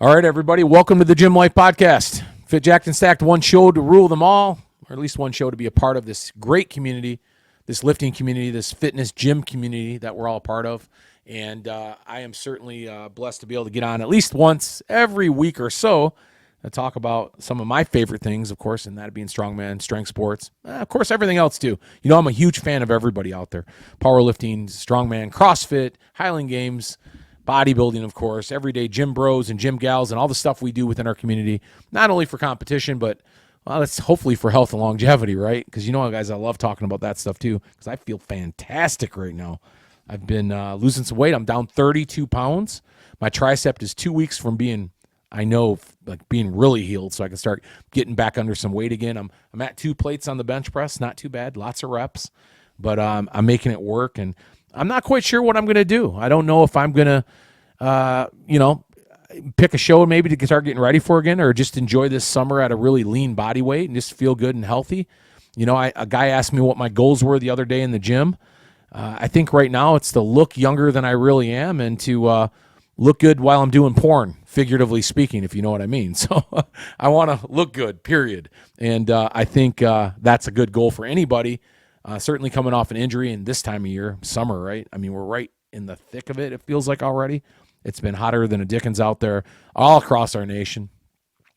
All right, everybody, welcome to the Gym Life Podcast. Fit, Jacked, and Stacked, one show to rule them all, or at least one show to be a part of this great community, this lifting community, this fitness gym community that we're all a part of. And I am certainly blessed to be able to get on at least once every week or so to talk about some of my favorite things, of course, and that being strongman, strength sports, of course, everything else too. You know, I'm a huge fan of everybody out there. Powerlifting, strongman, CrossFit, Highland Games, bodybuilding, of course, everyday gym bros and gym gals and all the stuff we do within our community, not only for competition, but it's hopefully for health and longevity, right? Because you know, guys, I love talking about that stuff too because I feel fantastic right now. I've been losing some weight. I'm down 32 pounds. My tricep is 2 weeks from being, I know, like being really healed, so I can start getting back under some weight again. I'm at 2 plates on the bench press, not too bad, lots of reps, but I'm making it work, and I'm not quite sure what I'm going to do. I don't know if I'm going to, pick a show maybe to start getting ready for again, or just enjoy this summer at a really lean body weight and just feel good and healthy. You know, a guy asked me what my goals were the other day in the gym. I think right now it's to look younger than I really am and to look good while I'm doing porn, figuratively speaking, if you know what I mean. So I want to look good, period. And I think that's a good goal for anybody. Certainly coming off an injury in this time of year, summer, right? I mean, we're right in the thick of it, it feels like already. It's been hotter than a Dickens out there all across our nation.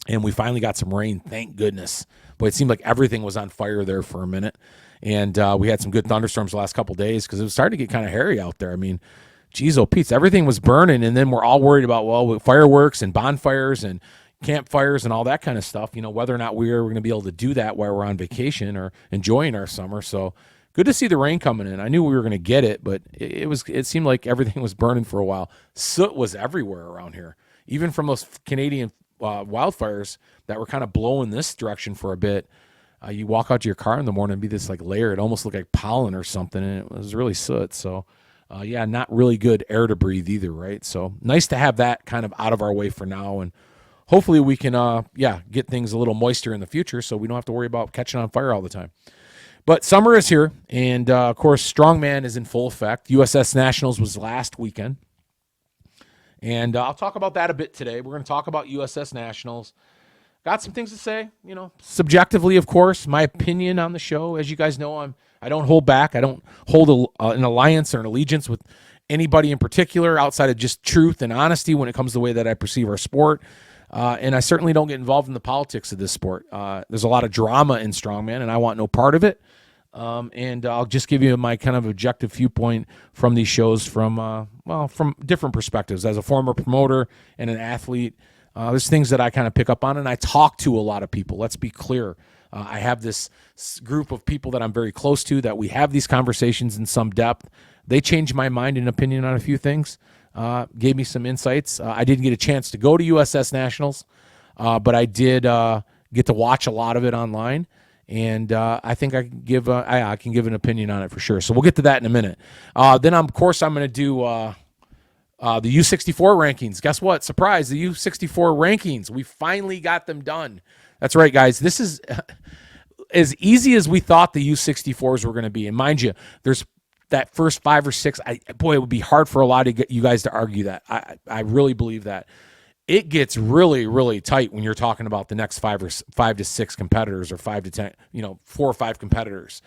And we finally got some rain, thank goodness. But it seemed like everything was on fire there for a minute. And we had some good thunderstorms the last couple of days because it was starting to get kind of hairy out there. I mean, geez, oh, Pete, everything was burning. And then we're all worried about, well, fireworks and bonfires and campfires and all that kind of stuff, you know, whether or not we're going to be able to do that while we're on vacation or enjoying our summer. So good to see the rain coming in. I knew we were going to get it, but it seemed like everything was burning for a while. Soot was everywhere around here, even from those Canadian wildfires that were kind of blowing this direction for a bit. You walk out to your car in the morning and be this like layer. It almost looked like pollen or something, and it was really soot. So not really good air to breathe either, right? So nice to have that kind of out of our way for now, and hopefully we can, get things a little moister in the future so we don't have to worry about catching on fire all the time. But summer is here, and, of course, Strongman is in full effect. USS Nationals was last weekend, and I'll talk about that a bit today. We're going to talk about USS Nationals. Got some things to say, you know, subjectively, of course, my opinion on the show. As you guys know, I don't hold back. I don't hold an alliance or an allegiance with anybody in particular outside of just truth and honesty when it comes to the way that I perceive our sport. And I certainly don't get involved in the politics of this sport. There's a lot of drama in strongman, and I want no part of it. And I'll just give you my kind of objective viewpoint from these shows from different perspectives. As a former promoter and an athlete, there's things that I kind of pick up on, and I talk to a lot of people. Let's be clear. I have this group of people that I'm very close to that we have these conversations in some depth. They changed my mind and opinion on a few things. Gave me some insights. I didn't get a chance to go to USS Nationals, but I did get to watch a lot of it online, and I think I can give an opinion on it for sure. So we'll get to that in a minute. Then, of course, I'm going to do the U64 rankings. Guess what? Surprise, the U64 rankings. We finally got them done. That's right, guys. This is as easy as we thought the U64s were going to be. And mind you, there's that first 5 or 6, it would be hard for a lot of you guys to argue that. I really believe that. It gets really, really tight when you're talking about the next 5 to 6 competitors or 5 to 10, 4 or 5 competitors.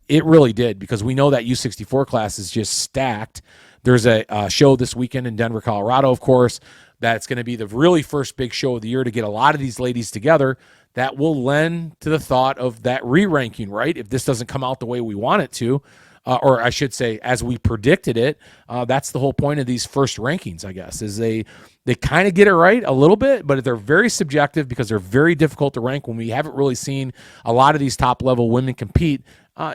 It really did, because we know that U64 class is just stacked. There's a show this weekend in Denver, Colorado, of course, that's going to be the really first big show of the year to get a lot of these ladies together. That will lend to the thought of that re-ranking, right? If this doesn't come out the way we want it to, or I should say, as we predicted it, that's the whole point of these first rankings, I guess, is they kind of get it right a little bit, but they're very subjective because they're very difficult to rank when we haven't really seen a lot of these top-level women compete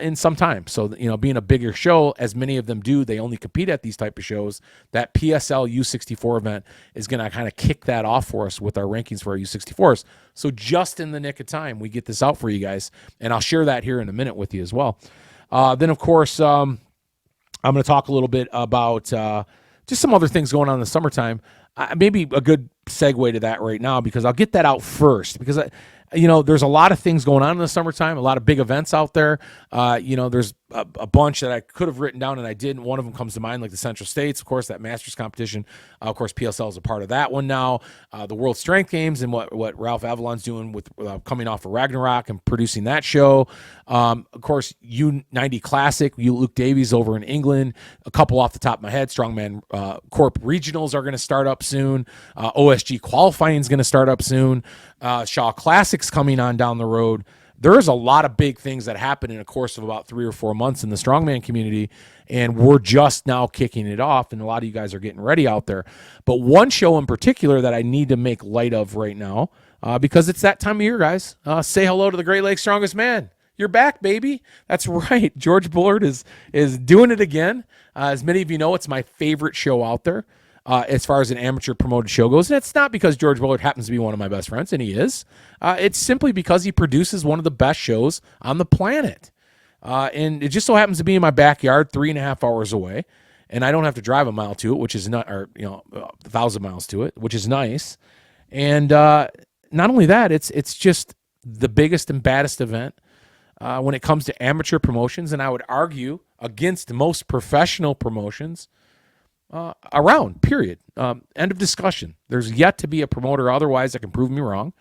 in some time. So, being a bigger show, as many of them do, they only compete at these type of shows. That PSL U64 event is going to kind of kick that off for us with our rankings for our U64s. So just in the nick of time, we get this out for you guys, and I'll share that here in a minute with you as well. Then, of course, I'm going to talk a little bit about just some other things going on in the summertime. Maybe a good segue to that right now, because I'll get that out first, because there's a lot of things going on in the summertime, a lot of big events out there. There's a bunch that I could have written down and I didn't. One of them comes to mind, like the Central States, of course, that Masters competition. Of course, PSL is a part of that one now. The World Strength Games and what Ralph Avalon's doing with coming off of Ragnarok and producing that show. Of course, U90 Classic, Luke Davies over in England. A couple off the top of my head, Strongman Corp Regionals are going to start up soon. OSG qualifying is going to start up soon. Shaw Classic's coming on down the road. There's a lot of big things that happen in a course of about 3 or 4 months in the strongman community, and we're just now kicking it off, and a lot of you guys are getting ready out there. But one show in particular that I need to make light of right now, because it's that time of year, guys. Say hello to the Great Lakes Strongest Man. You're back, baby. That's right. George Bullard is doing it again. As many of you know, it's my favorite show out there. As far as an amateur promoted show goes. And it's not because George Bullard happens to be one of my best friends, and he is. It's simply because he produces one of the best shows on the planet. And it just so happens to be in my backyard, 3.5 hours away. And I don't have to drive a mile to it, which is not, or 1,000 miles to it, which is nice. And not only that, it's just the biggest and baddest event when it comes to amateur promotions. And I would argue against most professional promotions around, period. End of discussion. There's yet to be a promoter otherwise that can prove me wrong.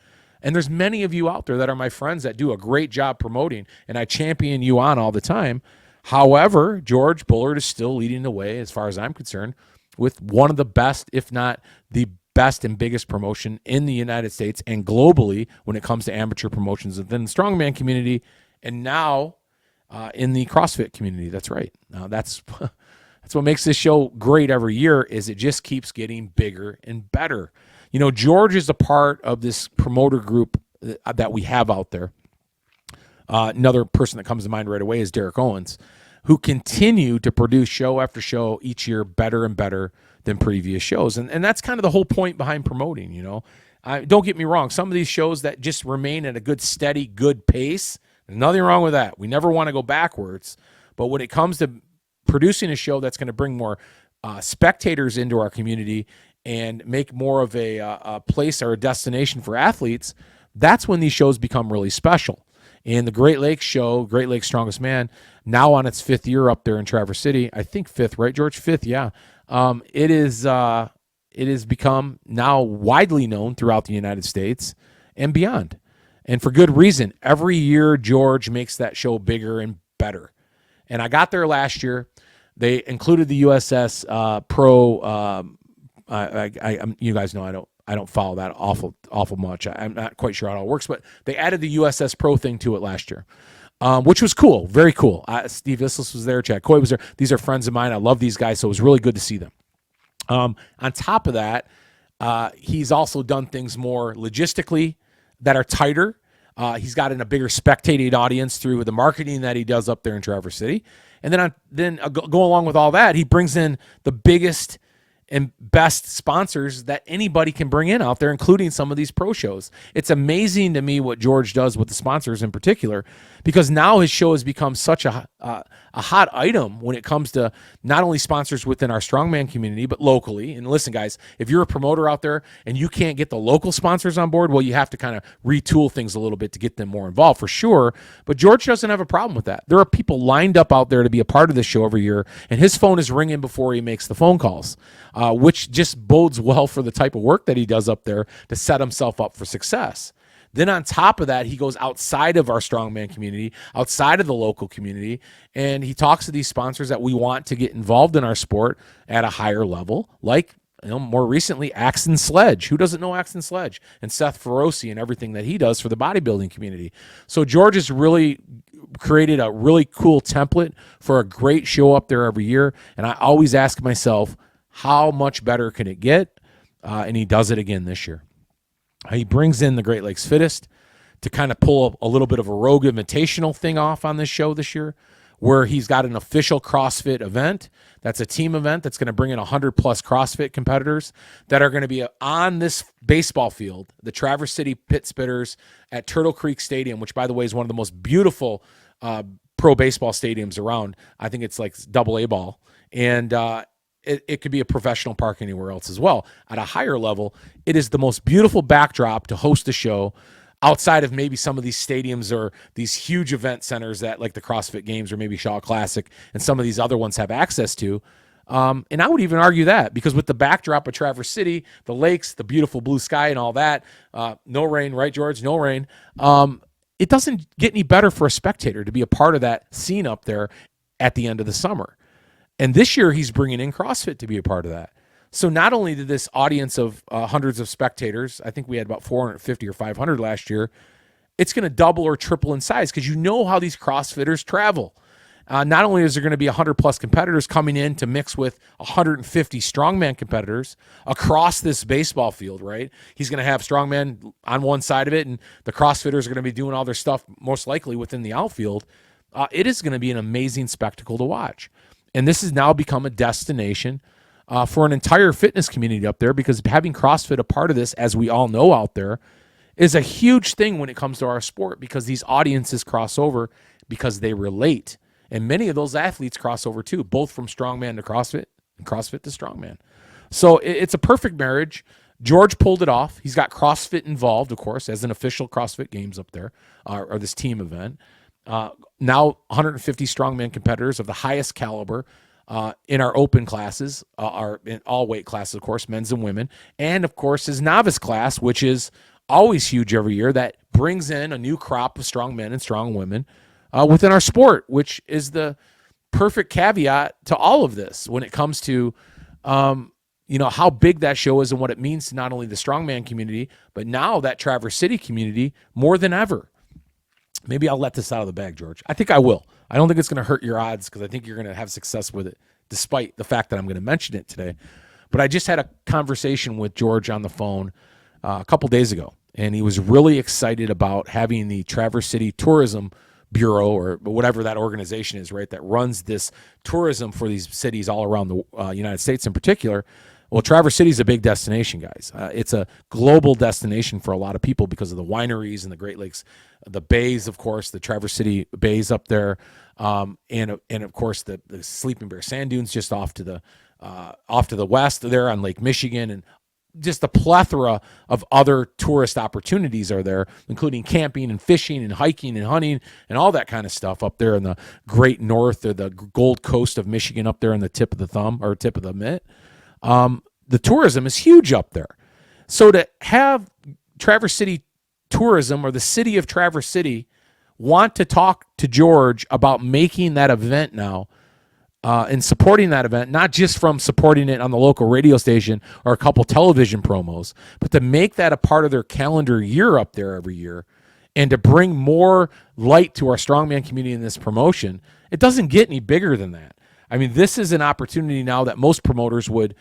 And there's many of you out there that are my friends that do a great job promoting, and I champion you on all the time. However, George Bullard is still leading the way, as far as I'm concerned, with one of the best, if not the best and biggest promotion in the United States and globally when it comes to amateur promotions within the strongman community, and now in the CrossFit community. That's right. That's what makes this show great every year, is it just keeps getting bigger and better. George is a part of this promoter group that we have out there. Another person that comes to mind right away is Derek Owens, who continue to produce show after show each year better and better than previous shows. And that's kind of the whole point behind promoting, Don't get me wrong. Some of these shows that just remain at a good, steady, good pace, there's nothing wrong with that. We never want to go backwards. But when it comes to producing a show that's going to bring more spectators into our community and make more of a place or a destination for athletes, that's when these shows become really special. And the Great Lakes show, Great Lakes Strongest Man, now on its 5th year up there in Traverse City. I think 5th, right, George? 5th, yeah. It has become now widely known throughout the United States and beyond. And for good reason. Every year, George makes that show bigger and better. And I got there last year. They included the USS Pro. You guys know I don't follow that awful much. I'm not quite sure how it all works, but they added the USS Pro thing to it last year, which was cool, very cool. Steve Islis was there, Chad Coy was there. These are friends of mine. I love these guys, so it was really good to see them. On top of that, he's also done things more logistically that are tighter. He's gotten a bigger spectating audience through the marketing that he does up there in Traverse City. And then go along with all that, he brings in the biggest and best sponsors that anybody can bring in out there, including some of these pro shows. It's amazing to me what George does with the sponsors in particular, because now his show has become such a hot item when it comes to not only sponsors within our strongman community, but locally. And listen, guys, if you're a promoter out there and you can't get the local sponsors on board, well, you have to kind of retool things a little bit to get them more involved, for sure. But George doesn't have a problem with that. There are people lined up out there to be a part of this show every year, and his phone is ringing before he makes the phone calls, which just bodes well for the type of work that he does up there to set himself up for success. Then on top of that, he goes outside of our strongman community, outside of the local community, and he talks to these sponsors that we want to get involved in our sport at a higher level, like more recently, Axon Sledge. Who doesn't know Axon Sledge? And Seth Feroci and everything that he does for the bodybuilding community. So George has really created a really cool template for a great show up there every year, and I always ask myself, how much better can it get? And he does it again this year. He brings in the Great Lakes Fittest to kind of pull a little bit of a Rogue Invitational thing off on this show this year, where he's got an official CrossFit event. That's a team event that's going to bring in 100-plus CrossFit competitors that are going to be on this baseball field, the Traverse City Pit Spitters at Turtle Creek Stadium, which, by the way, is one of the most beautiful pro baseball stadiums around. I think it's like AA ball. And it could be a professional park anywhere else as well. At a higher level, it is the most beautiful backdrop to host a show. outside of maybe some of these stadiums or these huge event centers that like the CrossFit Games or maybe Shaw Classic and some of these other ones have access to. And I would even argue that because with the backdrop of Traverse City, the lakes, the beautiful blue sky and all that, no rain, right, George? No rain. It doesn't get any better for a spectator to be a part of that scene up there at the end of the summer. And this year he's bringing in CrossFit to be a part of that. So not only did this audience of hundreds of spectators, I think we had about 450 or 500 last year, it's going to double or triple in size because you know how these CrossFitters travel. Not only is there going to be 100 plus competitors coming in to mix with 150 strongman competitors across this baseball field, right? He's going to have strongman on one side of it, and the CrossFitters are going to be doing all their stuff most likely within the outfield. It is going to be an amazing spectacle to watch. And this has now become a destination for an entire fitness community up there because having CrossFit a part of this, as we all know out there, is a huge thing when it comes to our sport because these audiences cross over because they relate. And many of those athletes cross over too, both from strongman to CrossFit and CrossFit to strongman. So it's a perfect marriage. George pulled it off. He's got CrossFit involved, of course, as an official CrossFit Games up there, or this team event. Now 150 strongman competitors of the highest caliber in our open classes, our in all weight classes, of course, men's and women, and of course his novice class, which is always huge every year. That brings in a new crop of strong men and strong women within our sport, which is the perfect caveat to all of this when it comes to how big that show is and what it means to not only the strongman community, but now that Traverse City community more than ever. Maybe I'll let this out of the bag, George. I think I will. I don't think it's going to hurt your odds because I think you're going to have success with it, despite the fact that I'm going to mention it today. But I just had a conversation with George on the phone a couple days ago, and he was really excited about having the Traverse City Tourism Bureau or whatever that organization is, right, that runs this tourism for these cities all around the United States in particular. Well, Traverse City is a big destination, guys. It's a global destination for a lot of people because of the wineries and the Great Lakes, the bays, of course, the Traverse City bays up there, and of course the Sleeping Bear Sand Dunes just off to the west there on Lake Michigan, and just a plethora of other tourist opportunities are there, including camping and fishing and hiking and hunting and all that kind of stuff up there in the great north or the Gold Coast of Michigan up there in the tip of the thumb or tip of the mitt. The tourism is huge up there. So to have Traverse City Tourism or the city of Traverse City want to talk to George about making that event now and supporting that event, not just from supporting it on the local radio station or a couple television promos, but to make that a part of their calendar year up there every year and to bring more light to our strongman community in this promotion, it doesn't get any bigger than that. I mean, this is an opportunity now that most promoters would,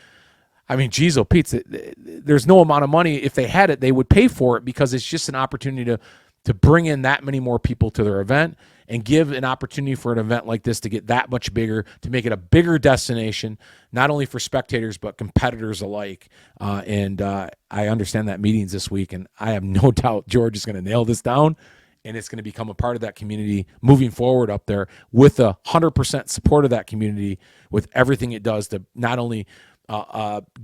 geez, oh, Pete, there's no amount of money. If they had it, they would pay for it because it's just an opportunity to bring in that many more people to their event and give an opportunity for an event like this to get that much bigger, to make it a bigger destination, not only for spectators, but competitors alike. I understand that meeting's this week, and I have no doubt George is going to nail this down, and it's going to become a part of that community moving forward up there with 100% support of that community with everything it does to not only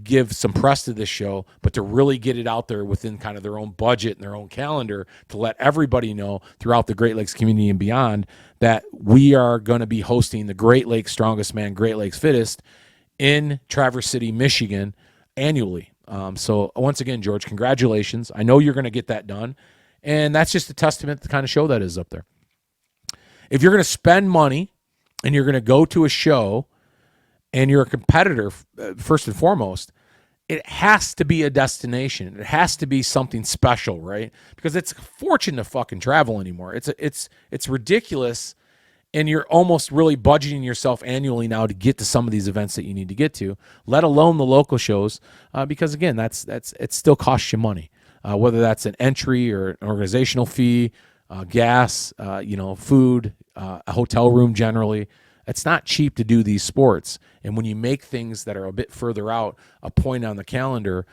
give some press to this show, but to really get it out there within kind of their own budget and their own calendar to let everybody know throughout the Great Lakes community and beyond that we are going to be hosting the Great Lakes Strongest Man, Great Lakes Fittest in Traverse City, Michigan annually. So once again, George, congratulations. I know you're going to get that done. And that's just a testament to the kind of show that is up there. If you're going to spend money and you're going to go to a show and you're a competitor, first and foremost, it has to be a destination. It has to be something special, right? Because it's a fortune to fucking travel anymore. It's ridiculous, and you're almost really budgeting yourself annually now to get to some of these events that you need to get to, let alone the local shows, because again, it still costs you money. Whether that's an entry or an organizational fee, gas, food, a hotel room generally. It's not cheap to do these sports. And when you make things that are a bit further out, a point on the calendar,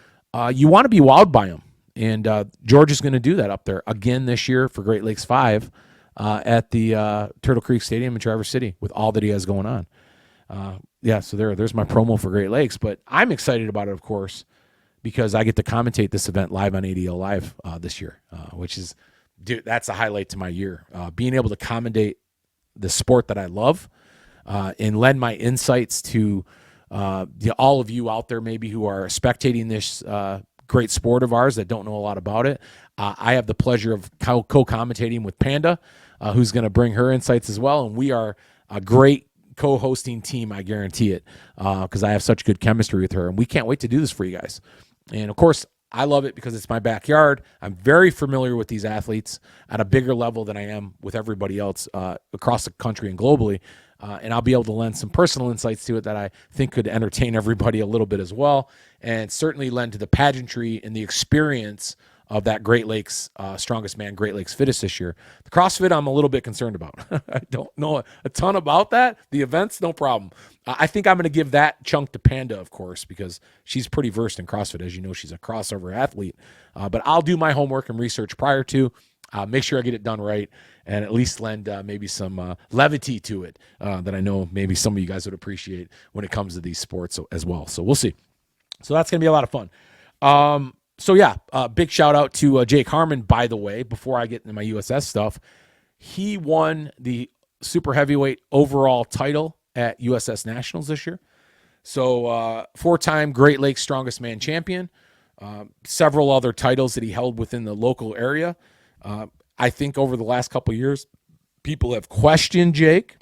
you want to be wowed by them. And George is going to do that up there again this year for Great Lakes 5 at the Turtle Creek Stadium in Traverse City with all that he has going on. So there's my promo for Great Lakes. But I'm excited about it, of course, because I get to commentate this event live on ADL Live this year, which is dude, that's a highlight to my year. Being able to commentate the sport that I love and lend my insights to all of you out there maybe who are spectating this great sport of ours that don't know a lot about it. I have the pleasure of co-commentating with Panda, who's going to bring her insights as well, and we are a great co-hosting team, I guarantee it, because I have such good chemistry with her, and we can't wait to do this for you guys. And, of course, I love it because it's my backyard. I'm very familiar with these athletes at a bigger level than I am with everybody else across the country and globally, and I'll be able to lend some personal insights to it that I think could entertain everybody a little bit as well, and certainly lend to the pageantry and the experience of that Great Lakes Strongest Man, Great Lakes Fittest this year. The CrossFit, I'm a little bit concerned about. I don't know a ton about that. The events, no problem. I think I'm going to give that chunk to Panda, of course, because she's pretty versed in CrossFit. As you know, she's a crossover athlete. But I'll do my homework and research prior to, make sure I get it done right, and at least lend maybe some levity to it that I know maybe some of you guys would appreciate when it comes to these sports as well. So we'll see. So that's going to be a lot of fun. So, yeah, big shout out to Jake Harmon, by the way, before I get into my USS stuff. He won the super heavyweight overall title at USS Nationals this year. So, four-time Great Lakes Strongest Man champion, several other titles that he held within the local area. I think over the last couple of years, people have questioned Jake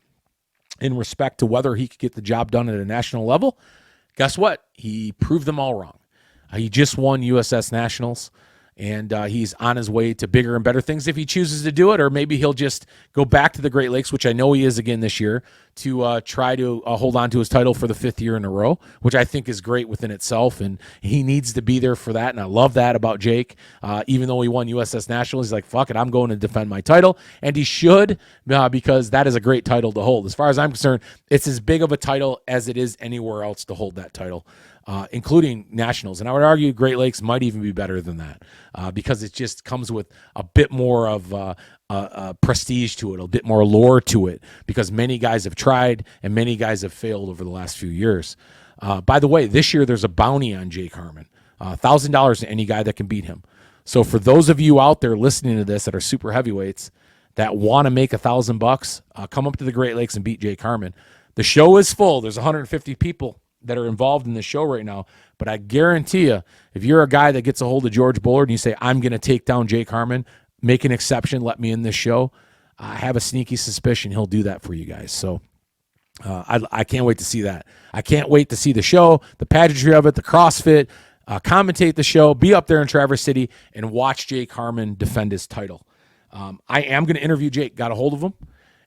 in respect to whether he could get the job done at a national level. Guess what? He proved them all wrong. He just won USS Nationals, and he's on his way to bigger and better things if he chooses to do it, or maybe he'll just go back to the Great Lakes, which I know he is again this year, to try to hold on to his title for the 5th year in a row, which I think is great within itself, and he needs to be there for that, and I love that about Jake. Even though he won USS Nationals, he's like, fuck it, I'm going to defend my title, and he should, because that is a great title to hold. As far as I'm concerned, it's as big of a title as it is anywhere else to hold that title. Including Nationals. And I would argue Great Lakes might even be better than that because it just comes with a bit more of prestige to it, a bit more lore to it, because many guys have tried and many guys have failed over the last few years. By the way, this year there's a bounty on Jake Harmon, $1,000 to any guy that can beat him. So for those of you out there listening to this that are super heavyweights that want to make $1,000, come up to the Great Lakes and beat Jake Harmon. The show is full. There's 150 people that are involved in the show right now, but I guarantee you, if you're a guy that gets a hold of George Bullard and you say, I'm going to take down Jake Harmon, make an exception, let me in this show, I have a sneaky suspicion he'll do that for you guys. So I can't wait to see that. I can't wait to see the show, the pageantry of it, the CrossFit, commentate the show, be up there in Traverse City, and watch Jake Harmon defend his title. I am going to interview Jake, got a hold of him.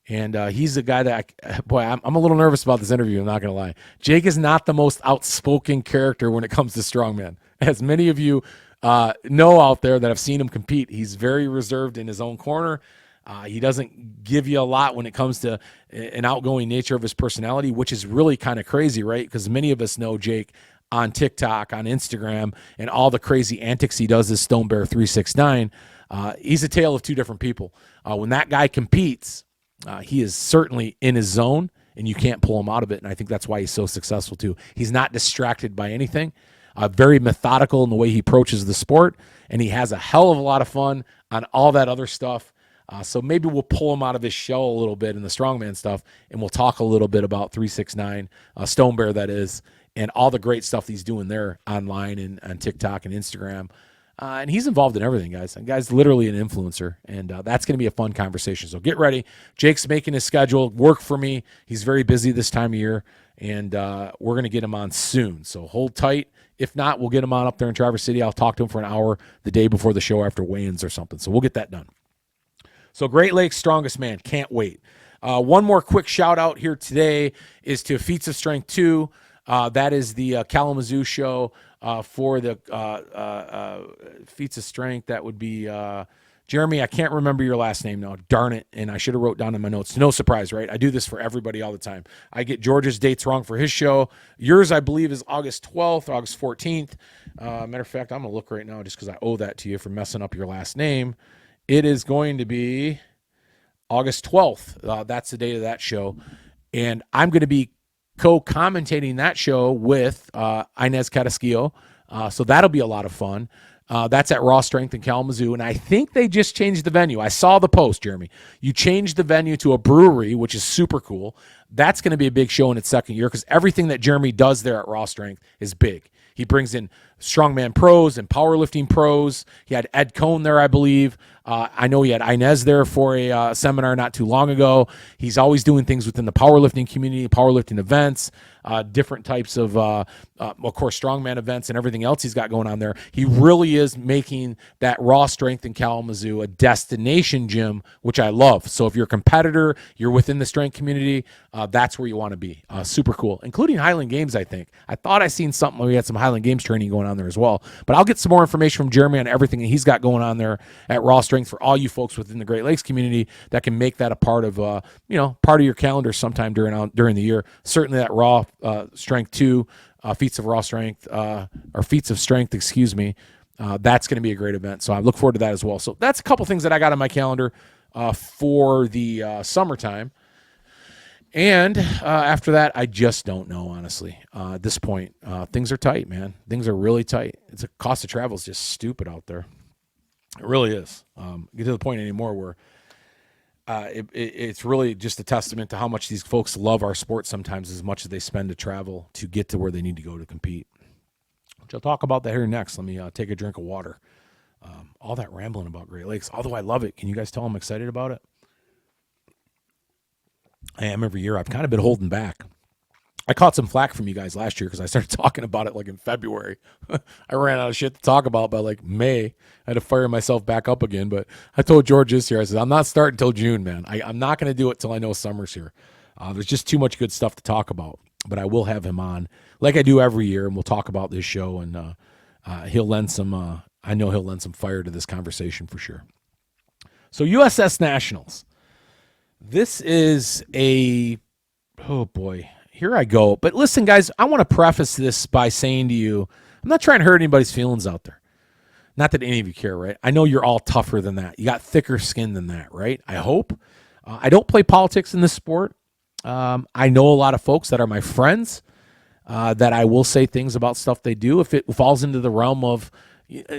And he's a guy that, I'm a little nervous about this interview, I'm not going to lie. Jake is not the most outspoken character when it comes to strongman. As many of you know out there that have seen him compete, he's very reserved in his own corner. He doesn't give you a lot when it comes to an outgoing nature of his personality, which is really kind of crazy, right? Because many of us know Jake on TikTok, on Instagram, and all the crazy antics he does as Stone Bear 369. He's a tale of two different people. When that guy competes, he is certainly in his zone, and you can't pull him out of it, and I think that's why he's so successful, too. He's not distracted by anything, very methodical in the way he approaches the sport, and he has a hell of a lot of fun on all that other stuff. So maybe we'll pull him out of his shell a little bit in the strongman stuff, and we'll talk a little bit about 369, Stone Bear, that is, and all the great stuff he's doing there online and on TikTok and Instagram. And he's involved in everything, guys. And guy's literally an influencer, and that's going to be a fun conversation. So get ready. Jake's making his schedule work for me. He's very busy this time of year, and we're going to get him on soon. So hold tight. If not, we'll get him on up there in Traverse City. I'll talk to him for an hour the day before the show after weigh-ins or something. So we'll get that done. So Great Lakes Strongest Man, can't wait. One more quick shout-out here today is to Feats of Strength 2. That is the Kalamazoo show for the Feats of Strength. That would be Jeremy. I can't remember your last name now. Darn it. And I should have wrote down in my notes. No surprise, right? I do this for everybody all the time. I get George's dates wrong for his show. Yours, I believe, is August 12th, August 14th. Matter of fact, I'm going to look right now just because I owe that to you for messing up your last name. It is going to be August 12th. That's the date of that show. And I'm going to be co-commentating that show with Inez Carrasquillo. So that'll be a lot of fun. That's at Raw Strength in Kalamazoo, and I think they just changed the venue. I saw the post, Jeremy. You changed the venue to a brewery, which is super cool. That's going to be a big show in its second year because everything that Jeremy does there at Raw Strength is big. He brings in strongman pros and powerlifting pros. He had Ed Cohn there, I believe. I know he had Inez there for a seminar not too long ago. He's always doing things within the powerlifting community, powerlifting events, different types of course, strongman events and everything else he's got going on there. He really is making that Raw Strength in Kalamazoo a destination gym, which I love. So if you're a competitor, you're within the strength community, that's where you want to be. Super cool, including Highland Games, I think. I thought I seen something where we had some Highland Games training going on there as well. But I'll get some more information from Jeremy on everything that he's got going on there at Raw Strength for all you folks within the Great Lakes community that can make that a part of part of your calendar sometime during the year. Certainly that Raw Strength 2, Feats of Raw Strength, or Feats of Strength, excuse me. That's going to be a great event. So I look forward to that as well. So that's a couple things that I got on my calendar for the summertime. And after that, I just don't know, honestly. At this point, things are tight, man. Things are really tight. The cost of travel is just stupid out there. It really is. Get to the point anymore where it's really just a testament to how much these folks love our sport sometimes as much as they spend to travel to get to where they need to go to compete. Which I'll talk about that here next. Let me take a drink of water. All that rambling about Great Lakes, although I love it. Can you guys tell I'm excited about it? I am every year. I've kind of been holding back. I caught some flack from you guys last year because I started talking about it like in February. I ran out of shit to talk about by like May. I had to fire myself back up again. But I told George this year, I said, I'm not starting until June, man. I'm not going to do it till I know summer's here. There's just too much good stuff to talk about. But I will have him on like I do every year, and we'll talk about this show. And he'll lend some, I know he'll lend some fire to this conversation for sure. So USS Nationals. This is oh boy, here I go. But listen, guys, I want to preface this by saying to you, I'm not trying to hurt anybody's feelings out there. Not that any of you care, right? I know you're all tougher than that. You got thicker skin than that, right? I hope. I don't play politics in this sport. I know a lot of folks that are my friends that I will say things about stuff they do if it falls into the realm of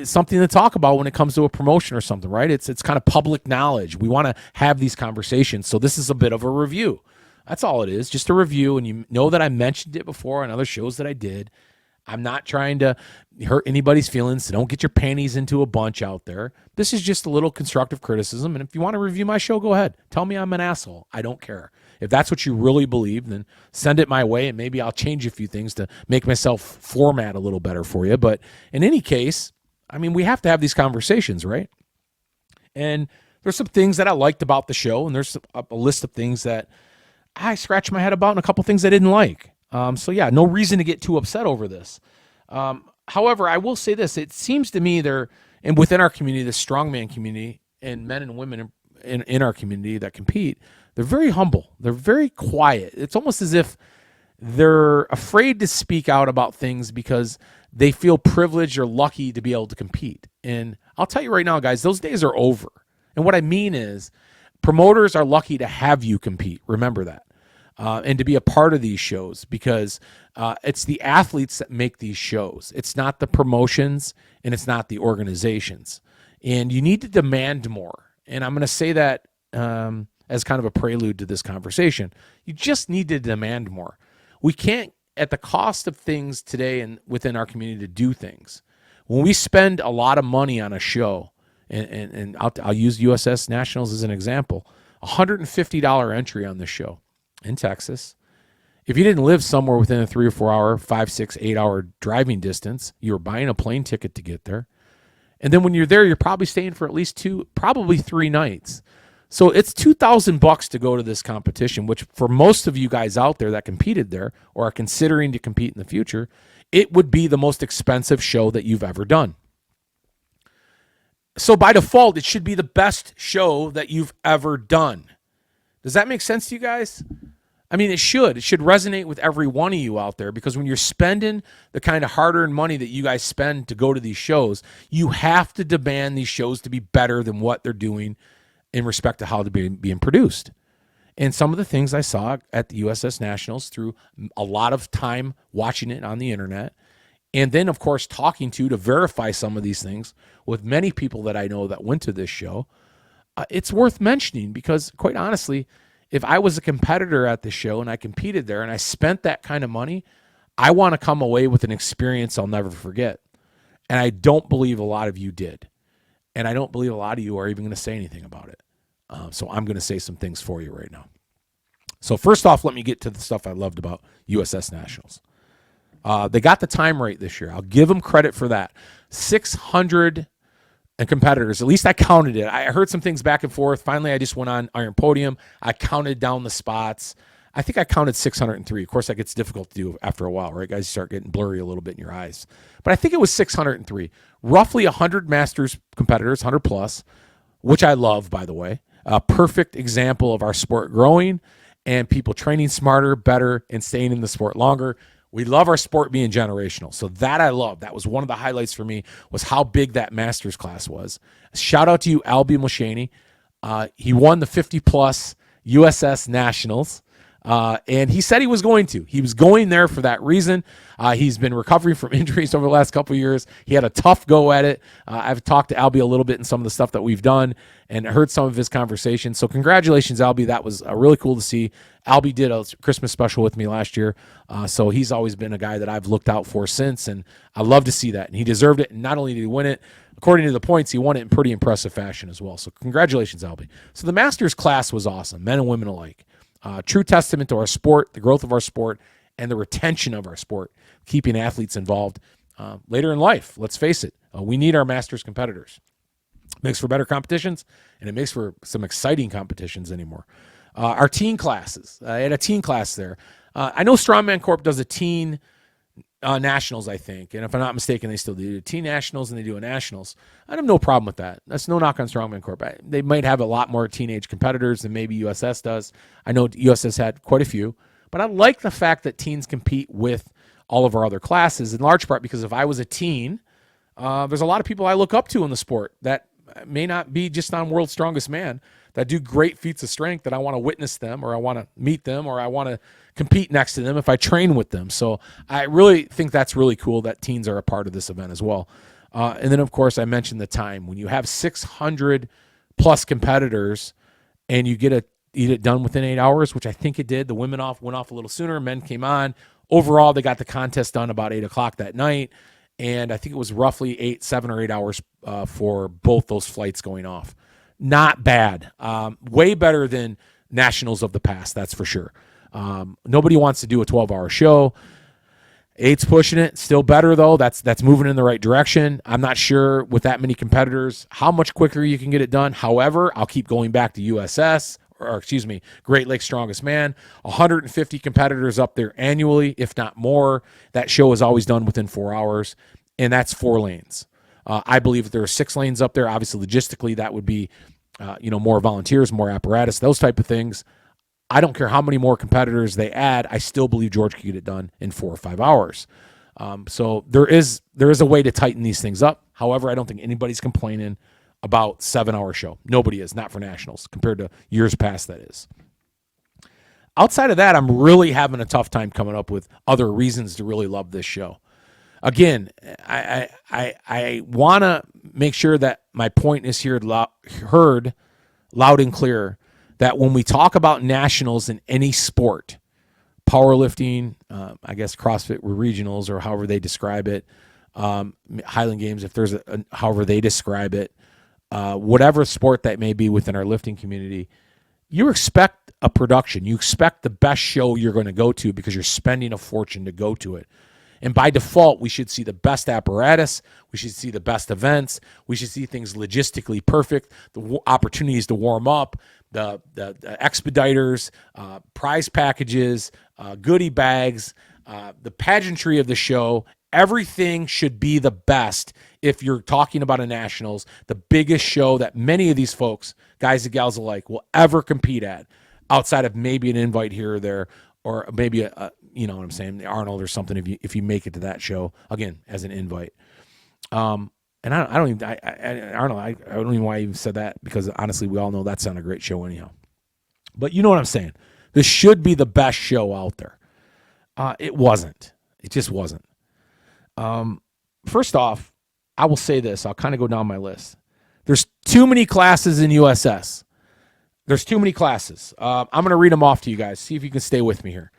something to talk about when it comes to a promotion or something, right? It's kind of public knowledge. We want to have these conversations. So this is a bit of a review. That's all it is, just a review. And you know that I mentioned it before on other shows that I did. I'm not trying to hurt anybody's feelings. So don't get your panties into a bunch out there. This is just a little constructive criticism. And if you want to review my show, go ahead. Tell me I'm an asshole. I don't care. If that's what you really believe, then send it my way, and maybe I'll change a few things to make myself format a little better for you. But in any case, I mean, we have to have these conversations, right? And there's some things that I liked about the show, and there's a list of things that I scratched my head about and a couple things I didn't like. So yeah, no reason to get too upset over this. However, I will say this. It seems to me and within our community, the strongman community, and men and women in our community that compete, they're very humble. They're very quiet. It's almost as if they're afraid to speak out about things because they feel privileged or lucky to be able to compete. And I'll tell you right now, guys, those days are over. And what I mean is promoters are lucky to have you compete. Remember that. And to be a part of these shows because it's the athletes that make these shows. It's not the promotions and it's not the organizations. And you need to demand more. And I'm going to say that as kind of a prelude to this conversation. You just need to demand more. We can't, at the cost of things today and within our community, to do things. When we spend a lot of money on a show, and I'll use USS Nationals as an example, $150 entry on this show in Texas. If you didn't live somewhere within a 3 or 4 hour, 5, 6, 8 hour driving distance, you were buying a plane ticket to get there. And then when you're there, you're probably staying for at least 2, probably 3 nights. So it's $2,000 to go to this competition, which for most of you guys out there that competed there or are considering to compete in the future, it would be the most expensive show that you've ever done. So by default, it should be the best show that you've ever done. Does that make sense to you guys? I mean, it should. It should resonate with every one of you out there because when you're spending the kind of hard-earned money that you guys spend to go to these shows, you have to demand these shows to be better than what they're doing in respect to how they're being produced. And some of the things I saw at the USS Nationals through a lot of time watching it on the internet, And then, of course, talking to verify some of these things with many people that I know that went to this show. It's worth mentioning because, quite honestly, if I was a competitor at the show and I competed there and I spent that kind of money, I want to come away with an experience I'll never forget. And I don't believe a lot of you did. And I don't believe a lot of you are even going to say anything about it. So I'm going to say some things for you right now. So first off, let me get to the stuff I loved about USS Nationals. They got the time right this year. I'll give them credit for that. 600 competitors. At least I counted it. I heard some things back and forth. Finally, I just went on Iron Podium. I counted down the spots. I think I counted 603. Of course, that gets difficult to do after a while, right? Guys, you start getting blurry a little bit in your eyes. But I think it was 603. Roughly 100 Masters competitors, 100 plus, which I love, by the way. A perfect example of our sport growing and people training smarter, better, and staying in the sport longer. We love our sport being generational. So that I love. That was one of the highlights for me was how big that Masters class was. Shout out to you, Albie Mulshaney. He won the 50-plus USS Nationals. And he said he was going to. He was going there for that reason. He's been recovering from injuries over the last couple of years. He had a tough go at it. I've talked to Albie a little bit in some of the stuff that we've done and heard some of his conversations. So congratulations, Albie. That was really cool to see. Albie did a Christmas special with me last year. So he's always been a guy that I've looked out for since, and I love to see that. And he deserved it. And not only did he win it, according to the points, he won it in pretty impressive fashion as well. So congratulations, Albie. So the Masters class was awesome, men and women alike. True testament to our sport, the growth of our sport, and the retention of our sport, keeping athletes involved later in life. Let's face it, we need our Masters competitors. It makes for better competitions, and it makes for some exciting competitions anymore. Our teen classes. I had a teen class there. I know Strongman Corp does a teen nationals, I think. And if I'm not mistaken, they still do teen nationals and they do a nationals. I have no problem with that. That's no knock on Strongman Corp. They might have a lot more teenage competitors than maybe USS does. I know USS had quite a few. But I like the fact that teens compete with all of our other classes, in large part because if I was a teen, there's a lot of people I look up to in the sport that may not be just on World's Strongest Man, that do great feats of strength that I want to witness them, or I want to meet them, or I want to compete next to them if I train with them. So I really think that's really cool that teens are a part of this event as well. And then, of course, I mentioned the time. When you have 600 plus competitors and you get it done within 8 hours, which I think it did. The women went off a little sooner. Men came on. Overall, they got the contest done about 8 o'clock that night. And I think it was roughly 7 or 8 hours for both those flights going off. Not bad. Way better than nationals of the past, that's for sure. Nobody wants to do a 12-hour show. 8's pushing it. Still better, though. That's moving in the right direction. I'm not sure with that many competitors how much quicker you can get it done. However, I'll keep going back to USS, Great Lakes Strongest Man. 150 competitors up there annually, if not more. That show is always done within 4 hours, and that's 4 lanes. I believe there are 6 lanes up there. Obviously, logistically, that would be more volunteers, more apparatus, those type of things. I don't care how many more competitors they add. I still believe George could get it done in 4 or 5 hours. So there is a way to tighten these things up. However, I don't think anybody's complaining about 7-hour show. Nobody is, not for nationals, compared to years past, that is. Outside of that, I'm really having a tough time coming up with other reasons to really love this show. Again, I want to make sure that my point is heard loud and clear, that when we talk about nationals in any sport, powerlifting, I guess CrossFit regionals or however they describe it, Highland Games, if there's however they describe it, whatever sport that may be within our lifting community, you expect a production. You expect the best show you're going to go to because you're spending a fortune to go to it. And by default, we should see the best apparatus. We should see the best events. We should see things logistically perfect, the opportunities to warm up, the expediters, prize packages, goodie bags, the pageantry of the show. Everything should be the best if you're talking about a nationals, the biggest show that many of these folks, guys and gals alike, will ever compete at, outside of maybe an invite here or there, or maybe you know what I'm saying, the Arnold or something, if you make it to that show, again, as an invite. And I don't even know why I even said that, because honestly, we all know that's not a great show anyhow. But you know what I'm saying? This should be the best show out there. It wasn't. It just wasn't. First off, I will say this. I'll kind of go down my list. There's too many classes in USS. There's too many classes. I'm going to read them off to you guys. See if you can stay with me here.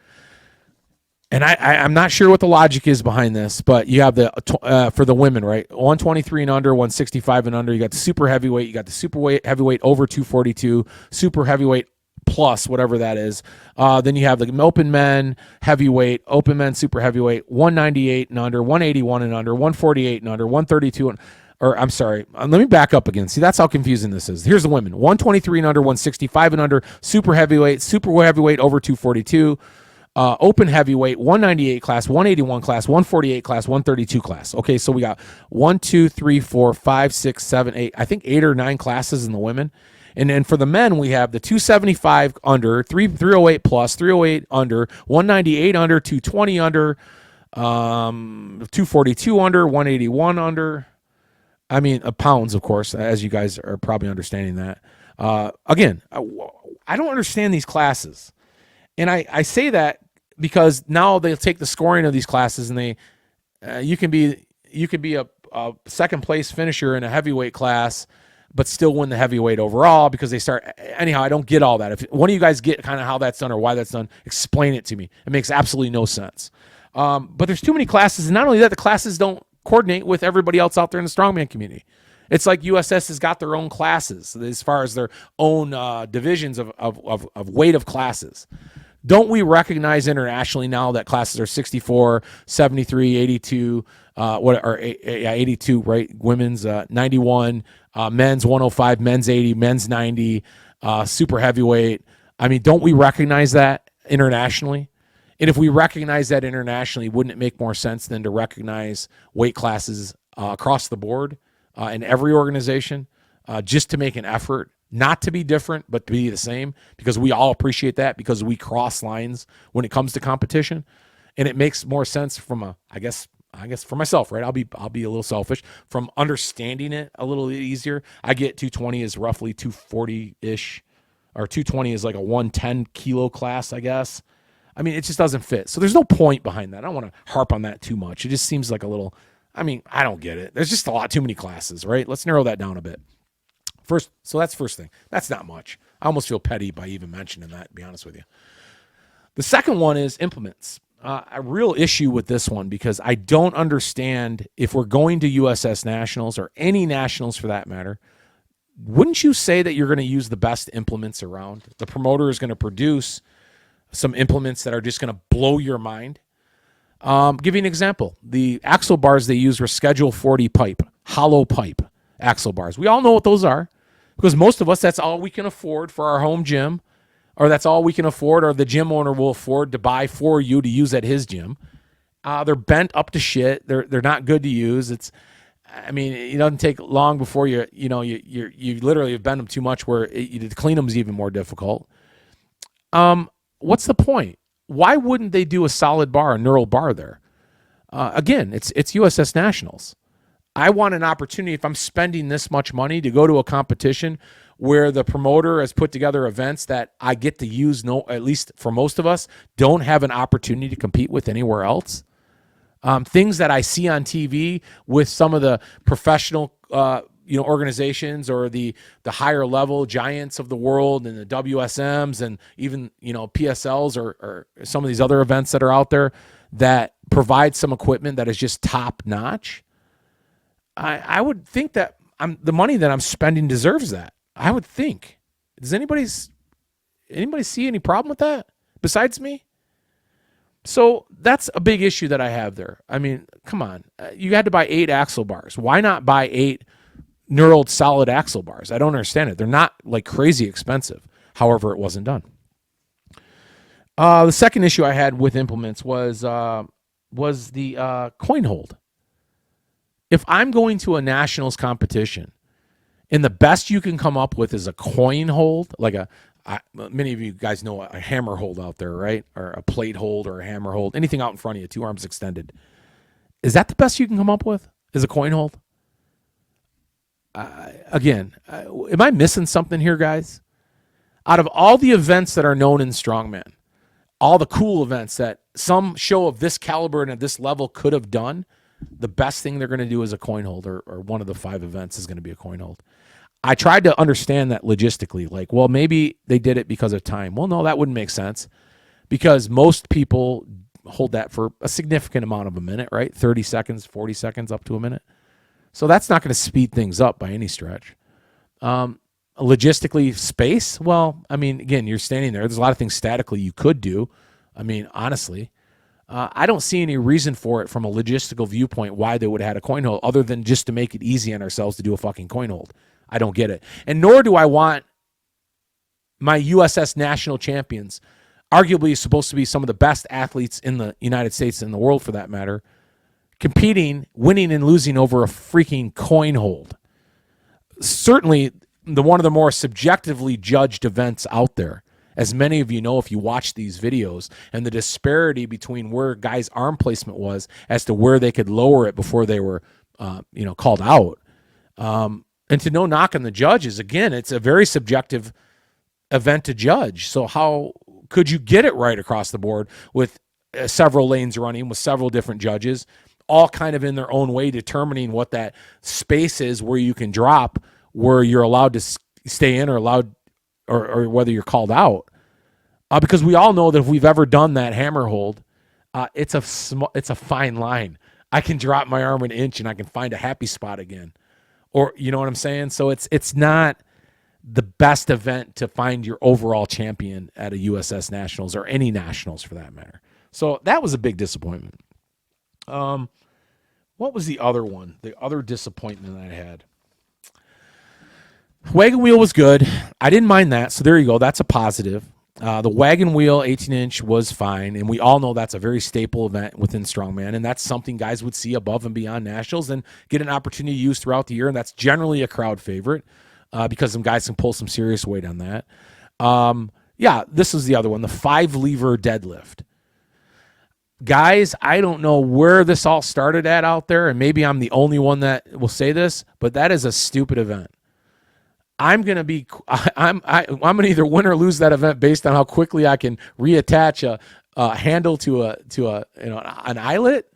And I'm not sure what the logic is behind this, but you have the for the women, right? 123 and under, 165 and under. You got the super heavyweight. You got the super heavyweight over 242, super heavyweight plus whatever that is. Then you have the open men heavyweight, open men super heavyweight, 198 and under, 181 and under, 148 and under, 132 and or I'm sorry, let me back up again. See, that's how confusing this is. Here's the women: 123 and under, 165 and under, super heavyweight over 242. Open heavyweight, 198 class, 181 class, 148 class, 132 class. Okay, so we got 1, 2, 3, 4, 5, 6, 7, 8. I think 8 or 9 classes in the women. And then for the men, we have the 275 under, 308 plus, 308 under, 198 under, 220 under, 242 under, 181 under. I mean, pounds, of course, as you guys are probably understanding that. Again, I don't understand these classes. And I say that because now they'll take the scoring of these classes and they you can be a second place finisher in a heavyweight class but still win the heavyweight overall because they start anyhow. I don't get all that. If one of you guys get kind of how that's done or why that's done, explain it to me. It makes absolutely no sense. But there's too many classes, and not only that, the classes don't coordinate with everybody else out there in the strongman community. It's like USS has got their own classes as far as their own divisions of weight of classes. Don't we recognize internationally now that classes are 64, 73, 82, 82, right? Women's 91, men's 105, men's 80, men's 90, super heavyweight. I mean, don't we recognize that internationally? And if we recognize that internationally, wouldn't it make more sense than to recognize weight classes across the board in every organization just to make an effort? Not to be different, but to be the same, because we all appreciate that, because we cross lines when it comes to competition, and it makes more sense from I guess for myself, right? I'll be a little selfish from understanding it a little easier. I get 220 is roughly 240-ish, or 220 is like a 110 kilo class, I guess. I mean, it just doesn't fit. So there's no point behind that. I don't want to harp on that too much. It just seems like a little. I mean, I don't get it. There's just a lot too many classes, right? Let's narrow that down a bit. So that's first thing. That's not much. I almost feel petty by even mentioning that, to be honest with you. The second one is implements. A real issue with this one, because I don't understand, if we're going to USS Nationals or any nationals for that matter, wouldn't you say that you're going to use the best implements around? The promoter is going to produce some implements that are just going to blow your mind. Give you an example. The axle bars they use were Schedule 40 pipe, hollow pipe axle bars. We all know what those are, because most of us, that's all we can afford for our home gym, or that's all we can afford, or the gym owner will afford to buy for you to use at his gym. They're bent up to shit. They're not good to use. I mean, it doesn't take long before you literally have bent them too much where to clean them is even more difficult. What's the point? Why wouldn't they do a solid bar, a knurled bar there? Again, it's USS Nationals. I want an opportunity, if I'm spending this much money, to go to a competition where the promoter has put together events that I get to use, at least for most of us, don't have an opportunity to compete with anywhere else. Things that I see on TV with some of the professional organizations, or the higher level giants of the world, and the WSMs, and even PSLs, or some of these other events that are out there that provide some equipment that is just top notch. I would think that the money that I'm spending deserves that. I would think. Does anybody see any problem with that besides me? So that's a big issue that I have there. I mean, come on. You had to buy 8 axle bars. Why not buy 8 knurled solid axle bars? I don't understand it. They're not like crazy expensive. However, it wasn't done. The second issue I had with implements was the coin hold. If I'm going to a nationals competition and the best you can come up with is a coin hold, like many of you guys know a hammer hold out there, right? Or a plate hold or a hammer hold, anything out in front of you, 2 arms extended. Is that the best you can come up with, is a coin hold? Again, am I missing something here, guys? Out of all the events that are known in strongman, all the cool events that some show of this caliber and at this level could have done, the best thing they're going to do is a coin hold, or one of the 5 events is going to be a coin hold. I tried to understand that logistically, like, well, maybe they did it because of time. Well, no, that wouldn't make sense, because most people hold that for a significant amount of a minute, right? 30 seconds, 40 seconds, up to a minute. So that's not going to speed things up by any stretch. Logistically, space, well, I mean, again, you're standing there. There's a lot of things statically you could do. I mean, honestly, I don't see any reason for it from a logistical viewpoint why they would have had a coin hold, other than just to make it easy on ourselves to do a fucking coin hold. I don't get it. And nor do I want my USS national champions, arguably supposed to be some of the best athletes in the United States and the world for that matter, competing, winning and losing over a freaking coin hold. Certainly one of the more subjectively judged events out there. As many of you know, if you watch these videos, and the disparity between where guys' arm placement was as to where they could lower it before they were, called out. And to no knock on the judges, again, it's a very subjective event to judge. So how could you get it right across the board with several lanes running, with several different judges, all kind of in their own way determining what that space is where you can drop, where you're allowed to stay in or allowed, or whether you're called out? Because we all know that if we've ever done that hammer hold, it's a fine line. I can drop my arm an inch and I can find a happy spot again. Or, you know what I'm saying? So it's not the best event to find your overall champion at a USS Nationals, or any Nationals for that matter. So that was a big disappointment. What was the other one? The other disappointment I had? Wagon wheel was good. I didn't mind that. So there you go. That's a positive. The wagon wheel 18-inch was fine, and we all know that's a very staple event within Strongman, and that's something guys would see above and beyond Nationals and get an opportunity to use throughout the year, and that's generally a crowd favorite because some guys can pull some serious weight on that. This is the other one, the 5-lever deadlift. Guys, I don't know where this all started at out there, and maybe I'm the only one that will say this, but that is a stupid event. I'm gonna either win or lose that event based on how quickly I can reattach a handle to an eyelet.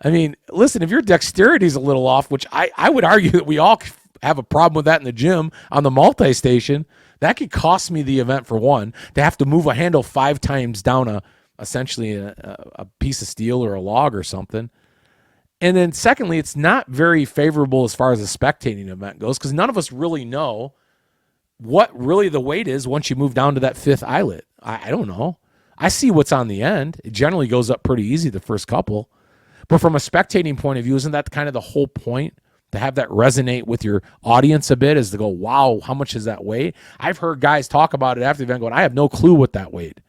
I mean, listen, if your dexterity is a little off, which I would argue that we all have a problem with that in the gym on the multi-station, that could cost me the event for one, to have to move a handle 5 times down essentially a piece of steel or a log or something. And then secondly, it's not very favorable as far as a spectating event goes, because none of us really know what really the weight is once you move down to that 5th eyelet. I don't know. I see what's on the end. It generally goes up pretty easy the first couple. But from a spectating point of view, isn't that kind of the whole point? To have that resonate with your audience a bit, is to go, wow, how much does that weigh? I've heard guys talk about it after the event going, I have no clue what that weighed.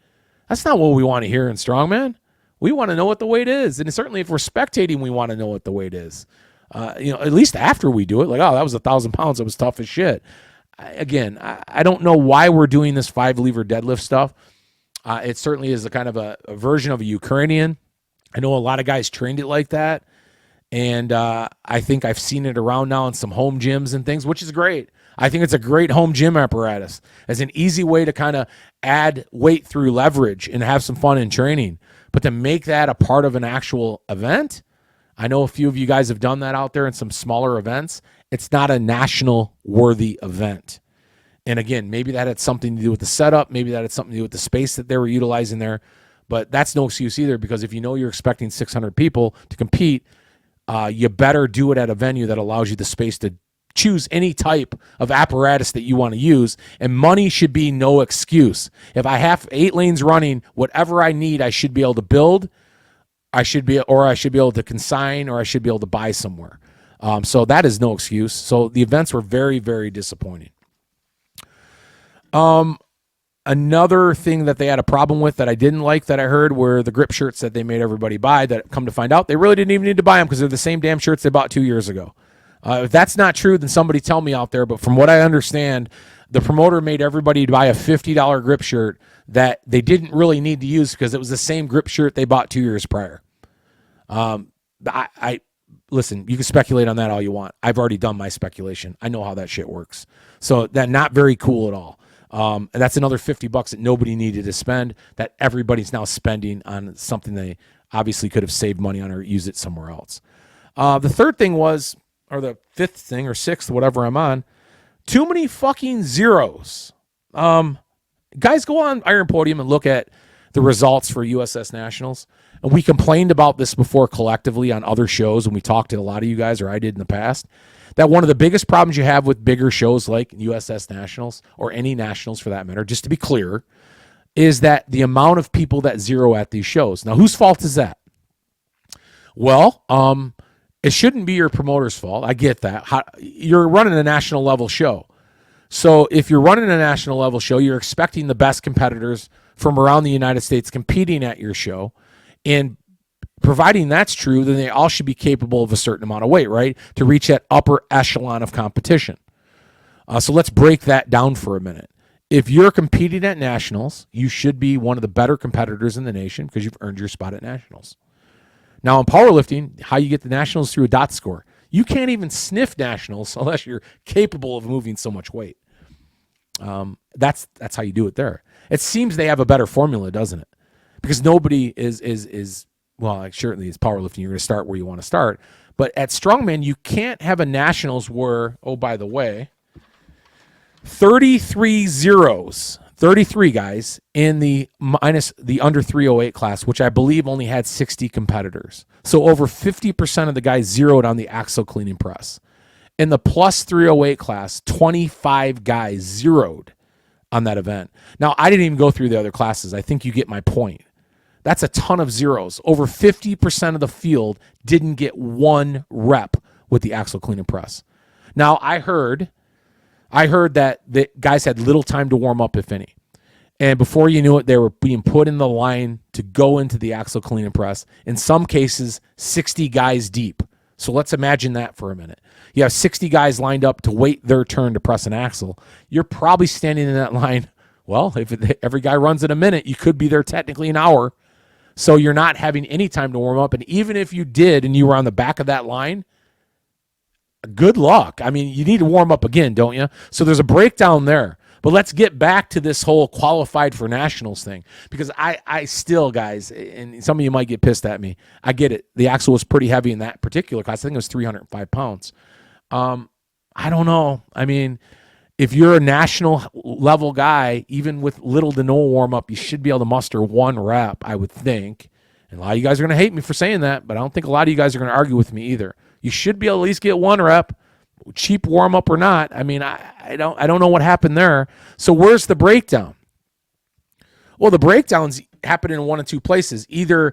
That's not what we want to hear in Strongman. We want to know what the weight is. And certainly if we're spectating, we want to know what the weight is. At least after we do it, like, oh, that was 1,000 pounds. It was tough as shit. I don't know why we're doing this 5-lever deadlift stuff. It certainly is a kind of a version of a Ukrainian. I know a lot of guys trained it like that. And I think I've seen it around now in some home gyms and things, which is great. I think it's a great home gym apparatus as an easy way to kind of add weight through leverage and have some fun in training. But to make that a part of an actual event, I know a few of you guys have done that out there in some smaller events. It's not a national worthy event. And again, maybe that had something to do with the setup. Maybe that had something to do with the space that they were utilizing there. But that's no excuse either, because if you know you're expecting 600 people to compete, you better do it at a venue that allows you the space to choose any type of apparatus that you want to use, and money should be no excuse. If I have 8 lanes running, whatever I need, I should be able to build. I should be able to consign, or I should be able to buy somewhere. So that is no excuse. So the events were very, very disappointing. Another thing that they had a problem with that I didn't like that I heard were the grip shirts that they made everybody buy, that come to find out they really didn't even need to buy them because they're the same damn shirts they bought 2 years ago. If that's not true, then somebody tell me out there. But from what I understand, the promoter made everybody buy a $50 grip shirt that they didn't really need to use because it was the same grip shirt they bought 2 years prior. Listen, you can speculate on that all you want. I've already done my speculation. I know how that shit works. So that not very cool at all. And that's another $50 that nobody needed to spend, that everybody's now spending on something they obviously could have saved money on or use it somewhere else. The third thing was, or the fifth thing or sixth, whatever I'm on, too many fucking zeros. Guys, go on Iron Podium and look at the results for USS Nationals. And we complained about this before collectively on other shows when we talked to a lot of you guys, or I did in the past, that one of the biggest problems you have with bigger shows like USS Nationals, or any Nationals for that matter, just to be clear, is that the amount of people that zero at these shows. Now, whose fault is that? Well, it shouldn't be your promoter's fault. I get that. You're running a national level show. So if you're running a national level show, you're expecting the best competitors from around the United States competing at your show. And providing that's true, then they all should be capable of a certain amount of weight, right? To reach that upper echelon of competition. So let's break that down for a minute. If you're competing at nationals, you should be one of the better competitors in the nation because you've earned your spot at nationals. Now in powerlifting, how you get the nationals through a dot score. You can't even sniff nationals unless you're capable of moving so much weight. That's how you do it there. It seems they have a better formula, doesn't it? Because nobody is well, like certainly it's powerlifting. You're going to start where you want to start. But at Strongman, you can't have a nationals where, oh, by the way, 33 zeros, 33 guys in the under 308 class, which I believe only had 60 competitors. So over 50% of the guys zeroed on the axle cleaning press. In the plus 308 class, 25 guys zeroed on that event. Now, I didn't even go through the other classes. I think you get my point. That's a ton of zeros. Over 50% of the field didn't get one rep with the axle cleaning press. Now, I heard that the guys had little time to warm up, if any. And before you knew it, they were being put in the line to go into the axle cleaning press. In some cases, 60 guys deep. So let's imagine that for a minute. You have 60 guys lined up to wait their turn to press an axle. You're probably standing in that line. Well, if every guy runs in a minute, you could be there technically an hour. So you're not having any time to warm up. And even if you did and you were on the back of that line, good luck. I mean, you need to warm up again, don't you? So there's a breakdown there. But let's get back to this whole qualified for nationals thing. Because I still, guys, and some of you might get pissed at me. I get it. The axle was pretty heavy in that particular class. I think it was 305 pounds. I don't know. I mean, if you're a national level guy, even with little to no warm up, you should be able to muster one rep, I would think. And a lot of you guys are going to hate me for saying that, but I don't think a lot of you guys are going to argue with me either. You should be able to at least get one rep, cheap warm up or not. I mean, I don't know what happened there. So where's the breakdown? Well, the breakdowns happen in one of two places. Either,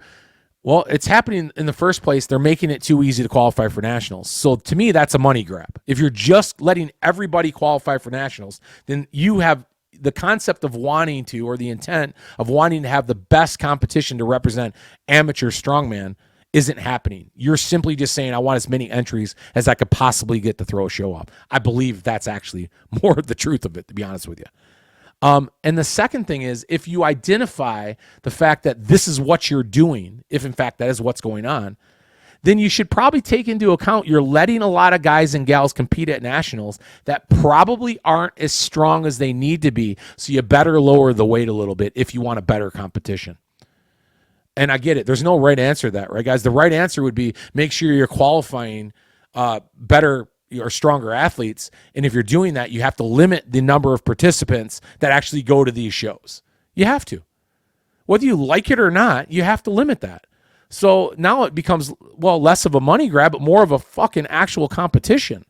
well, it's happening in the first place. They're making it too easy to qualify for nationals. So to me, that's a money grab. If you're just letting everybody qualify for nationals, then you have the concept of wanting to, or the intent of wanting to have the best competition to represent amateur strongman isn't happening. You're simply just saying, I want as many entries as I could possibly get to throw a show off. I believe that's actually more of the truth of it, to be honest with you. And the second thing is, if you identify the fact that this is what you're doing, if in fact that is what's going on, then you should probably take into account you're letting a lot of guys and gals compete at nationals that probably aren't as strong as they need to be. So you better lower the weight a little bit if you want a better competition. And I get it. There's no right answer to that, right, guys? The right answer would be make sure you're qualifying better or stronger athletes. And if you're doing that, you have to limit the number of participants that actually go to these shows. You have to. Whether you like it or not, you have to limit that. So now it becomes, well, less of a money grab, but more of a fucking actual competition.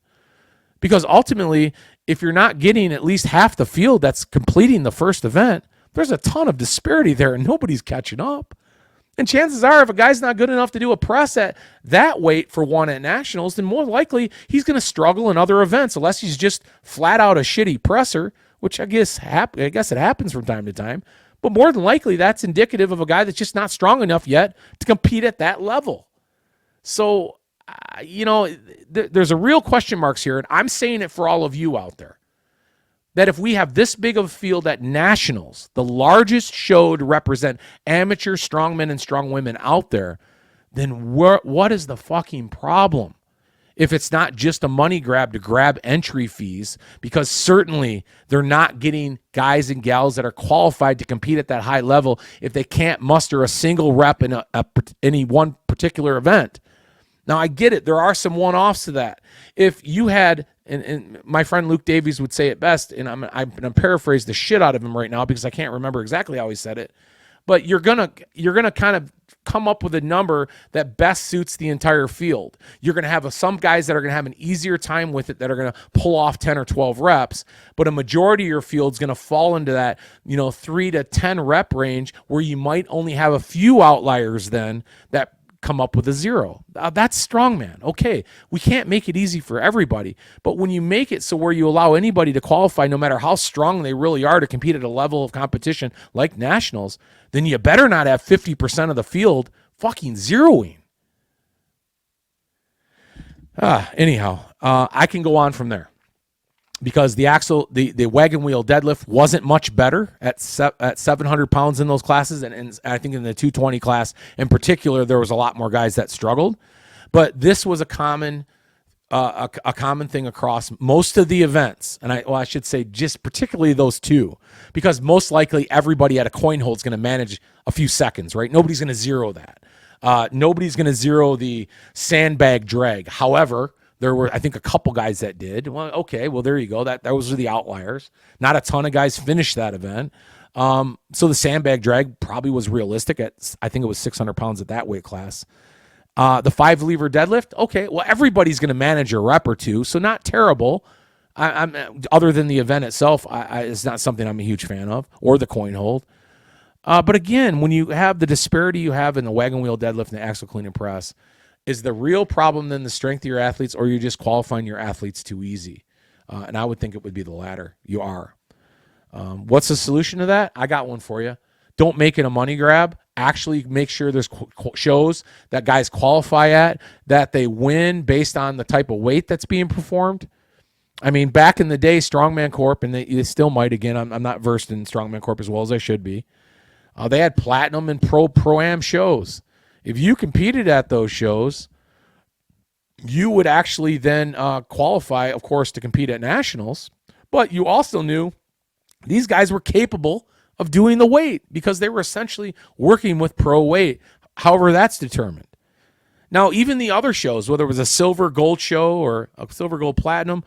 Because ultimately, if you're not getting at least half the field that's completing the first event, there's a ton of disparity there and nobody's catching up. And chances are, if a guy's not good enough to do a press at that weight for one at nationals, then more likely he's going to struggle in other events, unless he's just flat out a shitty presser, which I guess it happens from time to time. But more than likely, that's indicative of a guy that's just not strong enough yet to compete at that level. So, there's a real question marks here, and I'm saying it for all of you out there, that if we have this big of a field at nationals, the largest show to represent amateur strongmen and strong women out there, then what is the fucking problem? If it's not just a money grab to grab entry fees, because certainly they're not getting guys and gals that are qualified to compete at that high level if they can't muster a single rep in any one particular event. Now, I get it. There are some one-offs to that. If you had, and my friend Luke Davies would say it best, and I'm going to paraphrase the shit out of him right now because I can't remember exactly how he said it, but you're gonna kind of come up with a number that best suits the entire field. You're going to have some guys that are going to have an easier time with it that are going to pull off 10 or 12 reps, but a majority of your field's going to fall into that, 3 to 10 rep range where you might only have a few outliers then that come up with a 0. That's strongman. Okay, we can't make it easy for everybody, but when you make it so where you allow anybody to qualify no matter how strong they really are to compete at a level of competition like nationals, then you better not have 50% of the field fucking zeroing. Anyhow, I can go on from there because the wagon wheel deadlift wasn't much better at 700 pounds in those classes. And I think in the 220 class in particular, there was a lot more guys that struggled, but this was a common thing across most of the events. And I should say just particularly those two, because most likely everybody at a coin hold is going to manage a few seconds, right? Nobody's going to zero that. Nobody's going to zero the sandbag drag. However, there were, I think, a couple guys that did. Well, okay, well, there you go. Those are the outliers. Not a ton of guys finished that event. So the sandbag drag probably was realistic at, I think it was 600 pounds at that weight class. The 5 lever deadlift, okay, well, everybody's going to manage a rep or two, so not terrible. I'm other than the event itself, it's not something I'm a huge fan of, or the coin hold. But again, when you have the disparity you have in the wagon wheel deadlift and the axle clean and press, is the real problem then the strength of your athletes, or you're just qualifying your athletes too easy? And I would think it would be the latter. You are. What's the solution to that? I got one for you. Don't make it a money grab. Actually make sure there's shows that guys qualify at, that they win based on the type of weight that's being performed. I mean, back in the day, Strongman Corp, and they still might, again, I'm not versed in Strongman Corp as well as I should be. They had platinum and pro-am shows. If you competed at those shows, you would actually then qualify, of course, to compete at nationals. But you also knew these guys were capable of doing the weight because they were essentially working with pro weight, however that's determined. Now, even the other shows, whether it was a silver gold show or a silver gold platinum,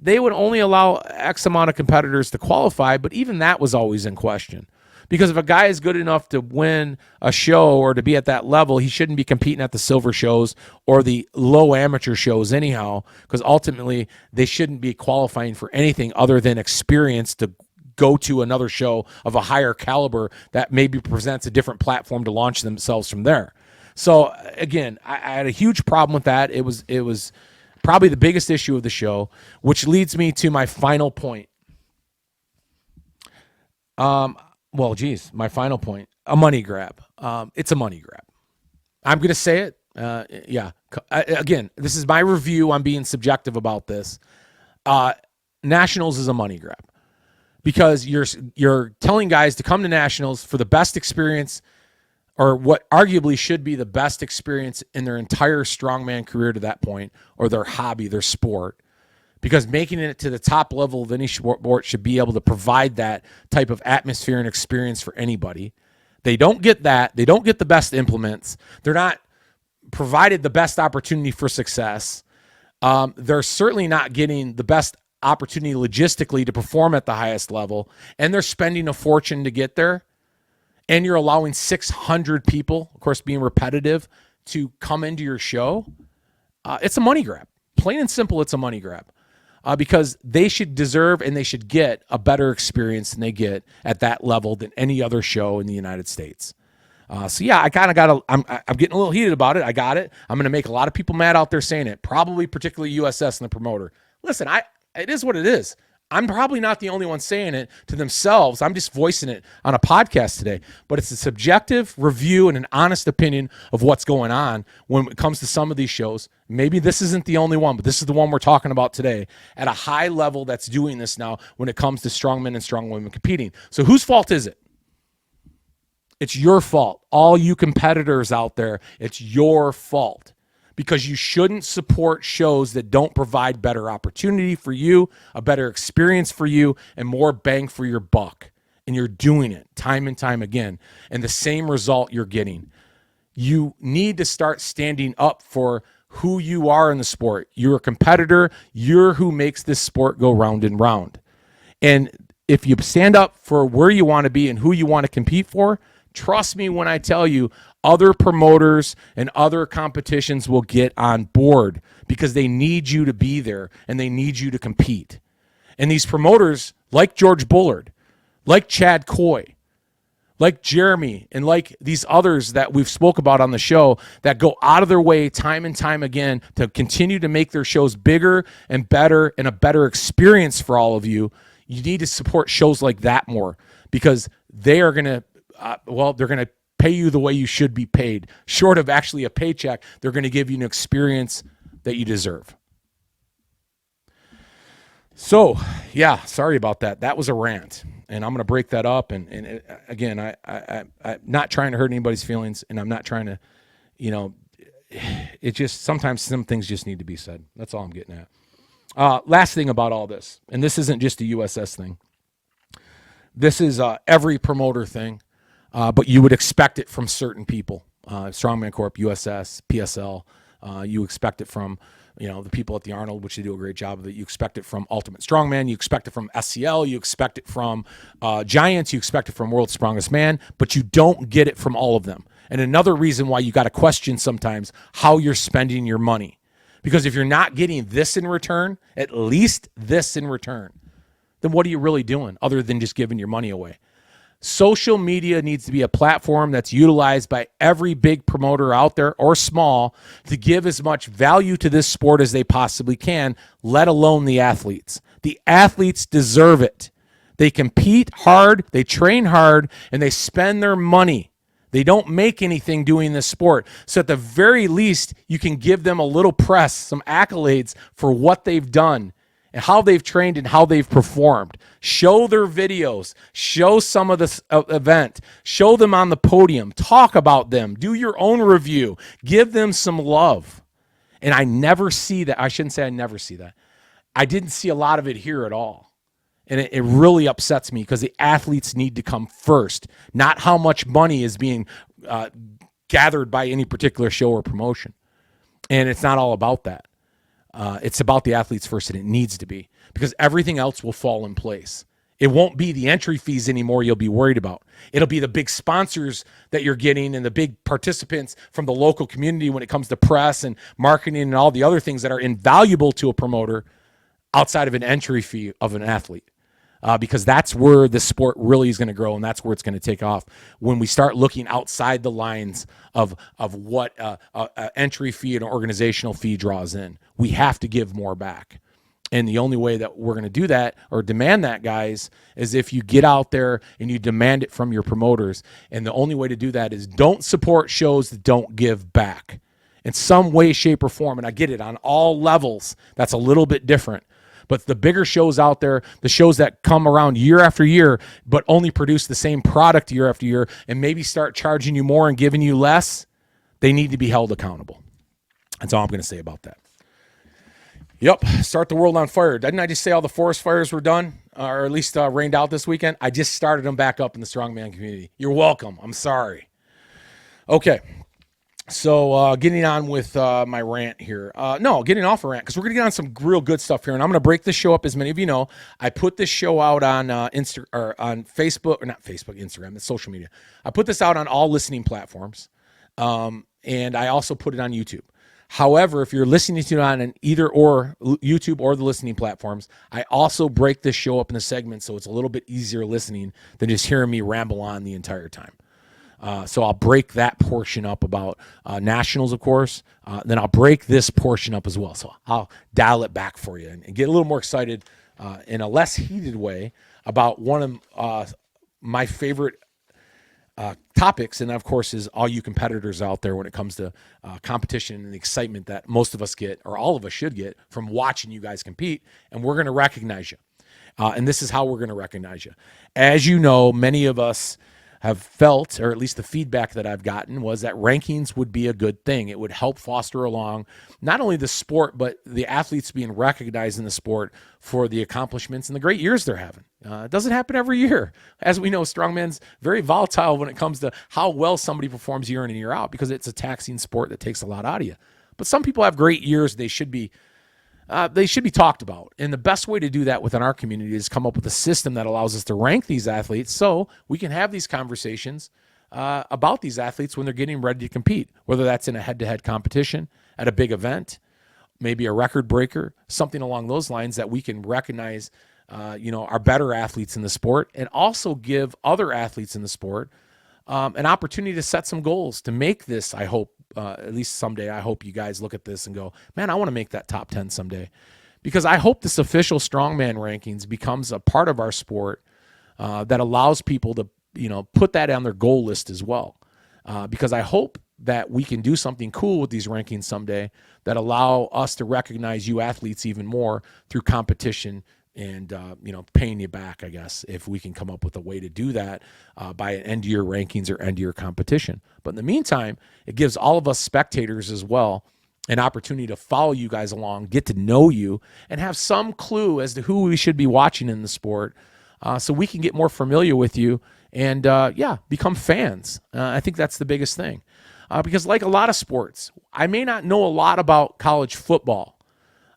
they would only allow X amount of competitors to qualify, but even that was always in question. Because if a guy is good enough to win a show or to be at that level, he shouldn't be competing at the silver shows or the low amateur shows anyhow, because ultimately they shouldn't be qualifying for anything other than experience to go to another show of a higher caliber that maybe presents a different platform to launch themselves from there. So again, I had a huge problem with that. It was probably the biggest issue of the show, which leads me to my final point. My final point, a money grab. It's a money grab. I'm going to say it. Again, this is my review. I'm being subjective about this. Nationals is a money grab because you're telling guys to come to nationals for the best experience, or what arguably should be the best experience in their entire strongman career to that point, or their hobby, their sport. Because making it to the top level of any sport should be able to provide that type of atmosphere and experience for anybody. They don't get that. They don't get the best implements. They're not provided the best opportunity for success. They're certainly not getting the best opportunity logistically to perform at the highest level. And they're spending a fortune to get there. And you're allowing 600 people, of course, being repetitive, to come into your show. It's a money grab. Plain and simple, it's a money grab. Because they should deserve and they should get a better experience than they get at that level than any other show in the United States. I kind of I'm getting a little heated about it. I got it. I'm going to make a lot of people mad out there saying it, probably particularly USS and the promoter. Listen, it is what it is. I'm probably not the only one saying it to themselves. I'm just voicing it on a podcast today. But it's a subjective review and an honest opinion of what's going on when it comes to some of these shows. Maybe this isn't the only one, but this is the one we're talking about today at a high level that's doing this now when it comes to strongmen and strong women competing. So whose fault is it? It's your fault. All you competitors out there, it's your fault. Because you shouldn't support shows that don't provide better opportunity for you, a better experience for you, and more bang for your buck. And you're doing it time and time again. And the same result you're getting. You need to start standing up for who you are in the sport. You're a competitor. You're who makes this sport go round and round. And if you stand up for where you want to be and who you want to compete for, trust me when I tell you, other promoters and other competitions will get on board because they need you to be there and they need you to compete. And these promoters, like George Bullard, like Chad Coy, like Jeremy, and like these others that we've spoke about on the show that go out of their way time and time again to continue to make their shows bigger and better and a better experience for all of you, you need to support shows like that more because they are going to, they're going to pay you the way you should be paid. Short of actually a paycheck, they're going to give you an experience that you deserve. So, yeah, sorry about that. That was a rant, and I'm going to break that up. And again, I'm not trying to hurt anybody's feelings, and I'm not trying to, it just sometimes some things just need to be said. That's all I'm getting at. Last thing about all this, and this isn't just a USS thing. This is every promoter thing, but you would expect it from certain people. Strongman Corp, USS, PSL. You expect it from the people at the Arnold, which they do a great job of it. You expect it from Ultimate Strongman. You expect it from SCL. You expect it from Giants. You expect it from World's Strongest Man, but you don't get it from all of them. And another reason why you got to question sometimes how you're spending your money. Because if you're not getting this in return, at least this in return, then what are you really doing other than just giving your money away? Social media needs to be a platform that's utilized by every big promoter out there or small to give as much value to this sport as they possibly can, let alone the athletes. The athletes deserve it. They compete hard, they train hard, and they spend their money. They don't make anything doing this sport. So at the very least, you can give them a little press, some accolades for what they've done and how they've trained and how they've performed. Show their videos. Show some of this event. Show them on the podium. Talk about them. Do your own review. Give them some love. And I never see that. I shouldn't say I never see that. I didn't see a lot of it here at all. And it really upsets me because the athletes need to come first, not how much money is being gathered by any particular show or promotion. And it's not all about that. It's about the athletes first, and it needs to be because everything else will fall in place. It won't be the entry fees anymore you'll be worried about. It'll be the big sponsors that you're getting and the big participants from the local community when it comes to press and marketing and all the other things that are invaluable to a promoter outside of an entry fee of an athlete. Because that's where the sport really is going to grow, and that's where it's going to take off. When we start looking outside the lines of what entry fee and organizational fee draws in, we have to give more back. And the only way that we're going to do that or demand that, guys, is if you get out there and you demand it from your promoters. And the only way to do that is don't support shows that don't give back in some way, shape, or form. And I get it on all levels. That's a little bit different. But the bigger shows out there, the shows that come around year after year, but only produce the same product year after year and maybe start charging you more and giving you less, they need to be held accountable. That's all I'm going to say about that. Yep, start the world on fire. Didn't I just say all the forest fires were done, or at least rained out this weekend? I just started them back up in the strongman community. You're welcome. I'm sorry. Okay. So getting on with my rant here. Getting off a rant because we're going to get on some real good stuff here. And I'm going to break this show up. As many of you know, I put this show out on on Facebook, or not Facebook, Instagram, it's social media. I put this out on all listening platforms. And I also put it on YouTube. However, if you're listening to it on an either or YouTube or the listening platforms, I also break this show up into segments so it's a little bit easier listening than just hearing me ramble on the entire time. So I'll break that portion up about Nationals, of course. Then I'll break this portion up as well. So I'll dial it back for you and get a little more excited in a less heated way about one of my favorite topics. And of course, is all you competitors out there when it comes to competition and the excitement that most of us get, or all of us should get, from watching you guys compete. And we're going to recognize you. And this is how we're going to recognize you. As you know, many of us have felt, or at least the feedback that I've gotten, was that rankings would be a good thing. It would help foster along not only the sport, but the athletes being recognized in the sport for the accomplishments and the great years they're having. It doesn't happen every year. As we know, strongman's very volatile when it comes to how well somebody performs year in and year out because it's a taxing sport that takes a lot out of you. But some people have great years. They should be talked about. And the best way to do that within our community is come up with a system that allows us to rank these athletes so we can have these conversations about these athletes when they're getting ready to compete, whether that's in a head-to-head competition, at a big event, maybe a record breaker, something along those lines that we can recognize, our better athletes in the sport, and also give other athletes in the sport an opportunity to set some goals to make this, I hope, at least someday, I hope you guys look at this and go, man, I want to make that top 10 someday. Because I hope this official strongman rankings becomes a part of our sport that allows people to, put that on their goal list as well. Because I hope that we can do something cool with these rankings someday that allow us to recognize you athletes even more through competition and, paying you back, I guess, if we can come up with a way to do that by an end-of-year rankings or end-of-year competition. But in the meantime, it gives all of us spectators as well an opportunity to follow you guys along, get to know you, and have some clue as to who we should be watching in the sport so we can get more familiar with you and, become fans. I think that's the biggest thing. Because like a lot of sports, I may not know a lot about college football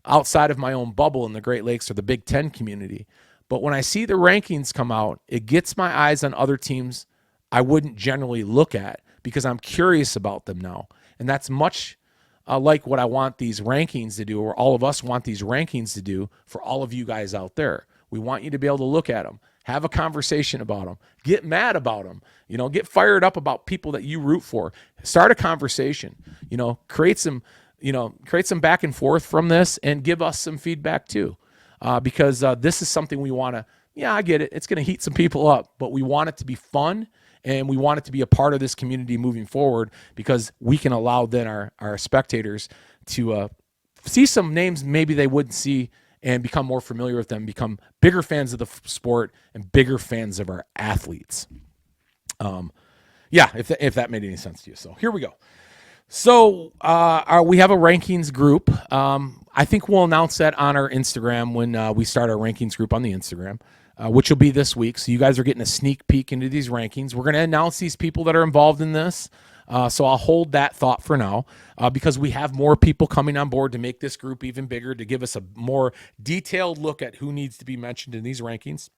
outside of my own bubble in the Great Lakes or the Big Ten community. But when I see the rankings come out, it gets my eyes on other teams I wouldn't generally look at because I'm curious about them now. And that's much like what I want these rankings to do, or all of us want these rankings to do for all of you guys out there. We want you to be able to look at them, have a conversation about them, get mad about them, get fired up about people that you root for, start a conversation, create some back and forth from this and give us some feedback too. Because this is something we want to, I get it. It's going to heat some people up, but we want it to be fun and we want it to be a part of this community moving forward because we can allow then our spectators to see some names maybe they wouldn't see and become more familiar with them, become bigger fans of the sport and bigger fans of our athletes. If that made any sense to you. So here we go. So we have a rankings group. I think we'll announce that on our Instagram when we start our rankings group on the Instagram, which will be this week. So you guys are getting a sneak peek into these rankings. We're going to announce these people that are involved in this. So I'll hold that thought for now because we have more people coming on board to make this group even bigger, to give us a more detailed look at who needs to be mentioned in these rankings.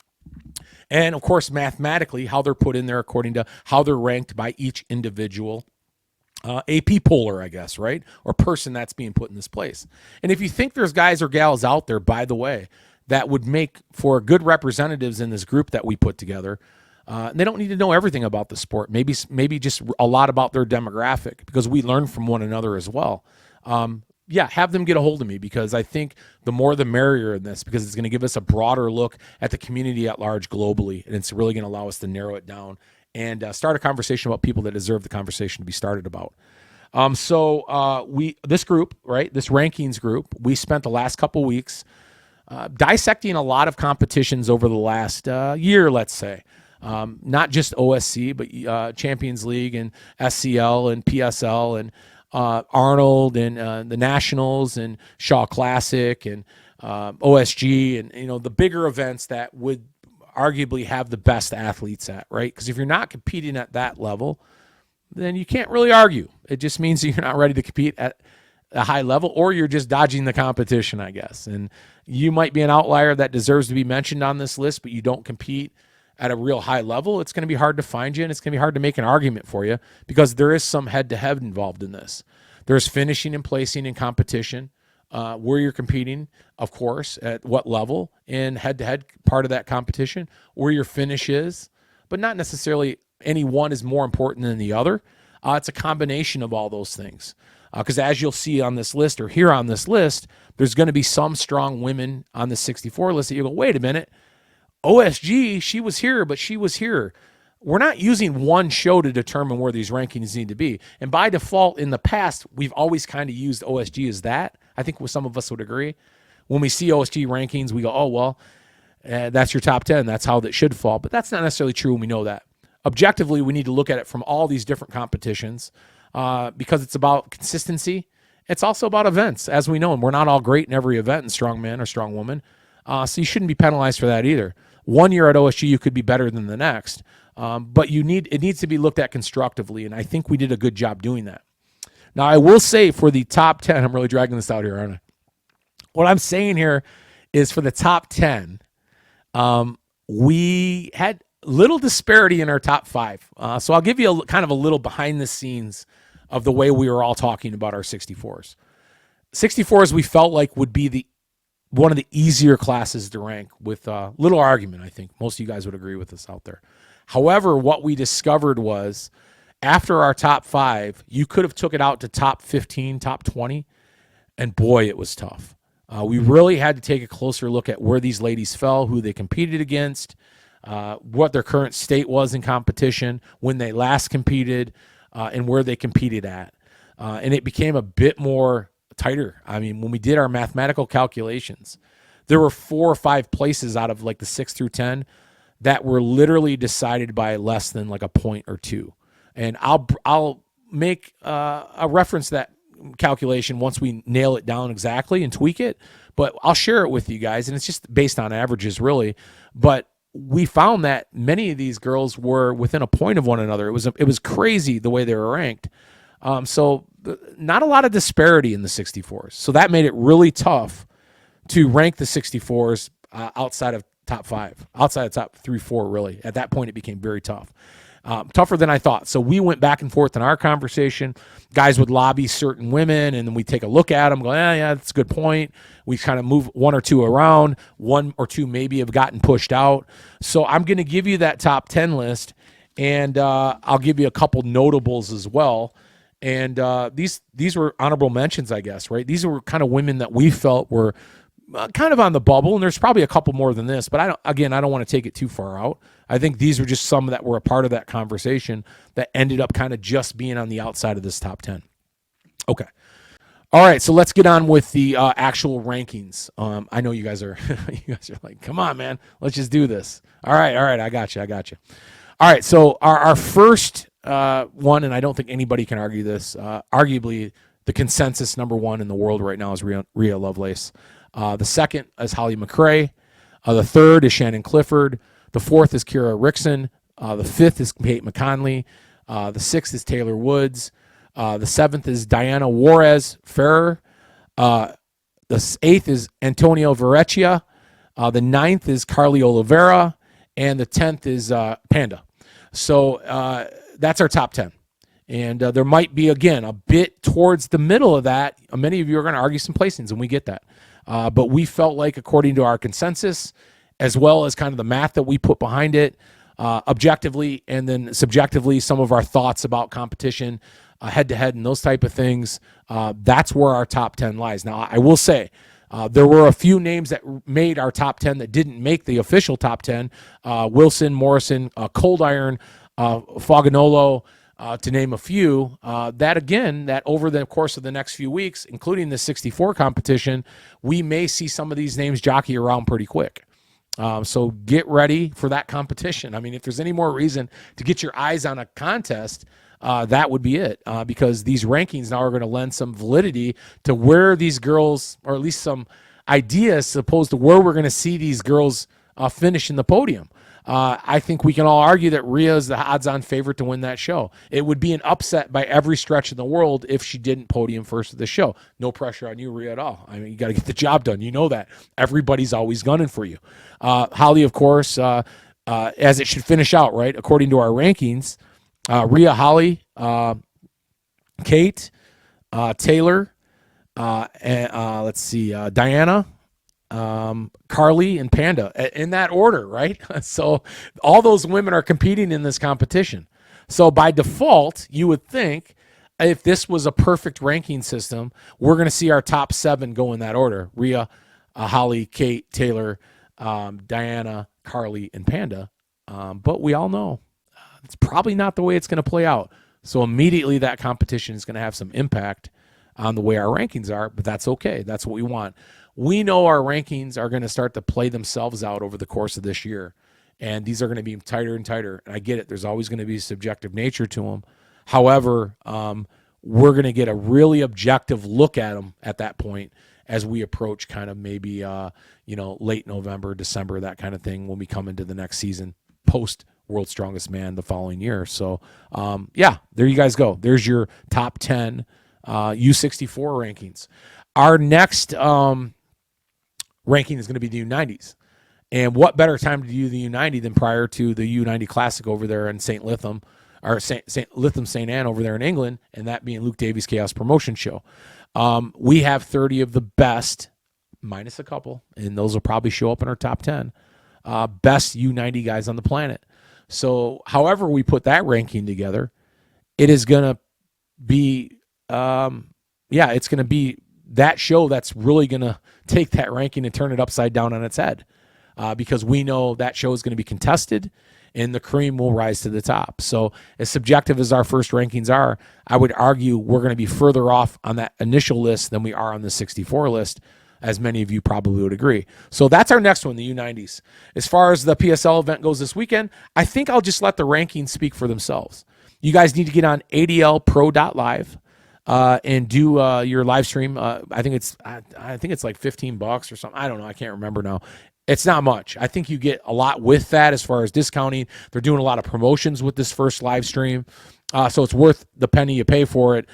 And, of course, mathematically, how they're put in there according to how they're ranked by each individual AP poller, I guess, right? Or person that's being put in this place. And if you think there's guys or gals out there, by the way, that would make for good representatives in this group that we put together, they don't need to know everything about the sport. Maybe just a lot about their demographic because we learn from one another as well. Have them get a hold of me because I think the more the merrier in this because it's going to give us a broader look at the community at large globally, and it's really going to allow us to narrow it down and start a conversation about people that deserve the conversation to be started about. This group, right, this rankings group, we spent the last couple weeks dissecting a lot of competitions over the last year, let's say. Not just OSC, but Champions League and SCL and PSL and Arnold and the Nationals and Shaw Classic and OSG and, the bigger events that would arguably have the best athletes at, right? Because if you're not competing at that level, then you can't really argue. It just means that you're not ready to compete at a high level or you're just dodging the competition, I guess. And you might be an outlier that deserves to be mentioned on this list, but you don't compete at a real high level. It's going to be hard to find you, and it's going to be hard to make an argument for you because there is some head-to-head involved in this. There's finishing and placing in competition, where you're competing, of course, at what level, and head-to-head part of that competition, where your finish is, but not necessarily any one is more important than the other. It's a combination of all those things. Because as you'll see on this list or here on this list, there's going to be some strong women on the 64 list that you go, wait a minute, OSG, she was here, but she was here. We're not using one show to determine where these rankings need to be. And by default, in the past, we've always kind of used OSG as that. I think some of us would agree. When we see OSG rankings, we go, oh, well, that's your top 10. That's how that should fall. But that's not necessarily true, and we know that. Objectively, we need to look at it from all these different competitions because it's about consistency. It's also about events, as we know, and we're not all great in every event in strongman or strongwoman. So you shouldn't be penalized for that either. One year at OSG, you could be better than the next. But it needs to be looked at constructively, and I think we did a good job doing that. Now, I will say for the top 10, I'm really dragging this out here, aren't I? What I'm saying here is for the top 10, we had little disparity in our top 5. So I'll give you kind of a little behind the scenes of the way we were all talking about our 64s. 64s we felt like would be one of the easier classes to rank with little argument. I think most of you guys would agree with us out there. However, what we discovered was after our top 5, you could have took it out to top 15, top 20, and boy, it was tough. We really had to take a closer look at where these ladies fell, who they competed against, what their current state was in competition, when they last competed, and where they competed at. And it became a bit more tighter. I mean, when we did our mathematical calculations, there were 4 or 5 places out of like the 6 through 10 that were literally decided by less than like a point or 2. And I'll make a reference to that calculation once we nail it down exactly and tweak it, but I'll share it with you guys, and it's just based on averages really. But we found that many of these girls were within a point of one another. It was crazy the way they were ranked. So not a lot of disparity in the 64s. So that made it really tough to rank the 64s outside of top 5, outside of top 3, 4 really. At that point, it became very tough. Tougher than I thought. So we went back and forth in our conversation. Guys would lobby certain women, and then we take a look at them, go, yeah, that's a good point. We kind of move 1 or 2 around. 1 or 2 maybe have gotten pushed out. So I'm going to give you that top 10 list, and I'll give you a couple notables as well. And these were honorable mentions, I guess, right? These were kind of women that we felt were kind of on the bubble, and there's probably a couple more than this, but I don't want to take it too far out. I think these were just some that were a part of that conversation that ended up kind of just being on the outside of this top 10. Okay. All right, so let's get on with the actual rankings. I know you guys are like, come on, man, let's just do this. All right, I got you. All right, so our first one, and I don't think anybody can argue this, arguably the consensus number 1 in the world right now is Rhea Lovelace. The second is Holly McRae. The third is Shannon Clifford. The fourth is Kira Rickson. The fifth is Kate McConley. The sixth is Taylor Woods. The seventh is Diana Juarez Ferrer. The eighth is Antonio Verrecchia. The ninth is Carly Oliveira. And the 10th is Panda. So that's our top 10. And there might be, again, a bit towards the middle of that. Many of you are going to argue some placings, and we get that. But we felt like, according to our consensus, as well as kind of the math that we put behind it, objectively and then subjectively, some of our thoughts about competition, head-to-head and those type of things, that's where our top 10 lies. Now, I will say there were a few names that made our top 10 that didn't make the official top 10. Wilson, Morrison, Cold Iron, Foganolo, to name a few. That over the course of the next few weeks, including the 64 competition, we may see some of these names jockey around pretty quick. So get ready for that competition. I mean, if there's any more reason to get your eyes on a contest, that would be it, because these rankings now are going to lend some validity to where these girls, or at least some ideas, opposed to where we're going to see these girls finish in the podium. I think we can all argue that Rhea is the odds-on favorite to win that show. It would be an upset by every stretch in the world if she didn't podium first of the show. No pressure on you, Rhea, at all. I mean, you got to get the job done. You know that. Everybody's always gunning for you. Holly, of course, as it should finish out, right, according to our rankings, Rhea, Holly, Kate, Taylor, and let's see, Diana, Carly, and Panda, in that order, right? So all those women are competing in this competition. So by default, you would think if this was a perfect ranking system, we're going to see our top 7 go in that order: Rhea, Holly, Kate, Taylor, Diana, Carly, and Panda. But we all know it's probably not the way it's going to play out. So immediately that competition is going to have some impact on the way our rankings are, but that's okay. That's what we want. We know our rankings are going to start to play themselves out over the course of this year, and these are going to be tighter and tighter. And I get it. There's always going to be a subjective nature to them. However, we're going to get a really objective look at them at that point as we approach kind of maybe, late November, December, that kind of thing, when we come into the next season, post World's Strongest Man the following year. So, there you guys go. There's your top 10 U64 rankings. Our next ranking is going to be the U90s. And what better time to do the U90 than prior to the U90 Classic over there in St. Lytham, or St. Lytham St. Anne over there in England, and that being Luke Davies' Chaos Promotion Show. We have 30 of the best, minus a couple, and those will probably show up in our top 10, best U90 guys on the planet. So however we put that ranking together, it is going to be, it's going to be that show that's really going to take that ranking and turn it upside down on its head. Because we know that show is going to be contested and the cream will rise to the top. So as subjective as our first rankings are, I would argue we're going to be further off on that initial list than we are on the 64 list, as many of you probably would agree. So that's our next one, the U90s. As far as the PSL event goes this weekend, I think I'll just let the rankings speak for themselves. You guys need to get on adlpro.live. And do your live stream. I think it's like $15 or something. I don't know. I can't remember now. It's not much. I think you get a lot with that as far as discounting. They're doing a lot of promotions with this first live stream. So it's worth the penny you pay for it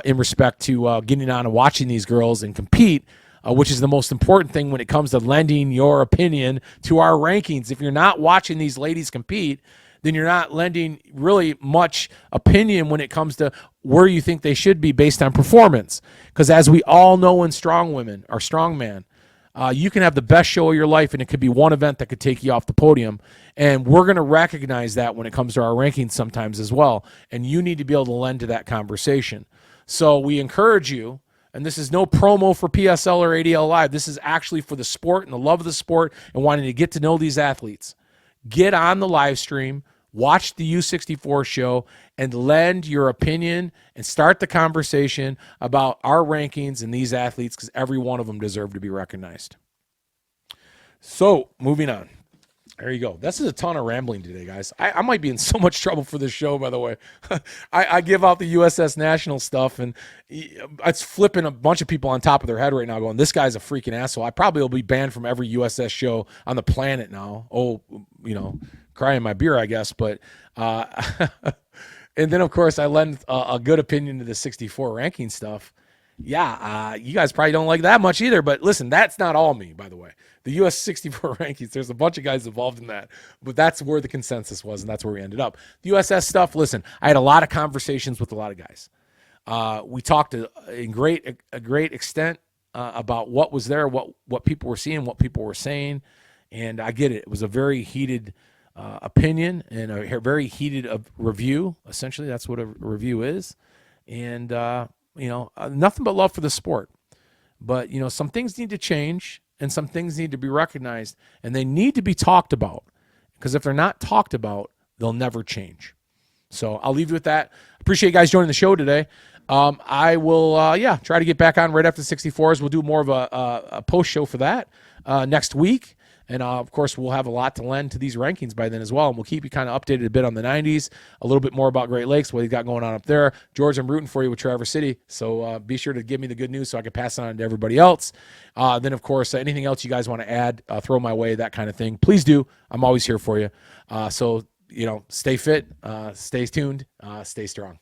in respect to getting on and watching these girls and compete, which is the most important thing when it comes to lending your opinion to our rankings. If you're not watching these ladies compete, then you're not lending really much opinion when it comes to where you think they should be based on performance. Because as we all know in strong women or strongman, you can have the best show of your life, and it could be one event that could take you off the podium. And we're going to recognize that when it comes to our rankings sometimes as well. And you need to be able to lend to that conversation. So we encourage you, and this is no promo for PSL or ADL Live. This is actually for the sport and the love of the sport and wanting to get to know these athletes. Get on the live stream, watch the U64 show, and lend your opinion and start the conversation about our rankings and these athletes, because every one of them deserve to be recognized. So, moving on. There you go. This is a ton of rambling today, guys. I might be in so much trouble for this show, by the way. I give out the USS Nationals stuff, and it's flipping a bunch of people on top of their head right now going, this guy's a freaking asshole. I probably will be banned from every USS show on the planet now. Oh, crying my beer, I guess. But and then, of course, I lend a good opinion to the 64 ranking stuff. Yeah, you guys probably don't like that much either. But listen, that's not all me, by the way. The US 64 rankings, there's a bunch of guys involved in that. But that's where the consensus was, and that's where we ended up. The USS stuff, listen, I had a lot of conversations with a lot of guys. We talked in a great extent about what was there, what people were seeing, what people were saying. And I get it. It was a very heated opinion and a very heated review. Essentially, that's what a review is. And, nothing but love for the sport. But, some things need to change and some things need to be recognized, and they need to be talked about. Because if they're not talked about, they'll never change. So I'll leave you with that. Appreciate you guys joining the show today. I will, try to get back on right after the 64s. We'll do more of a post show for that next week. And, of course, we'll have a lot to lend to these rankings by then as well. And we'll keep you kind of updated a bit on the 90s, a little bit more about Great Lakes, what you got going on up there. George, I'm rooting for you with Traverse City. So be sure to give me the good news so I can pass it on to everybody else. Then, of course, anything else you guys want to add, throw my way, that kind of thing. Please do. I'm always here for you. So, stay fit, stay tuned, stay strong.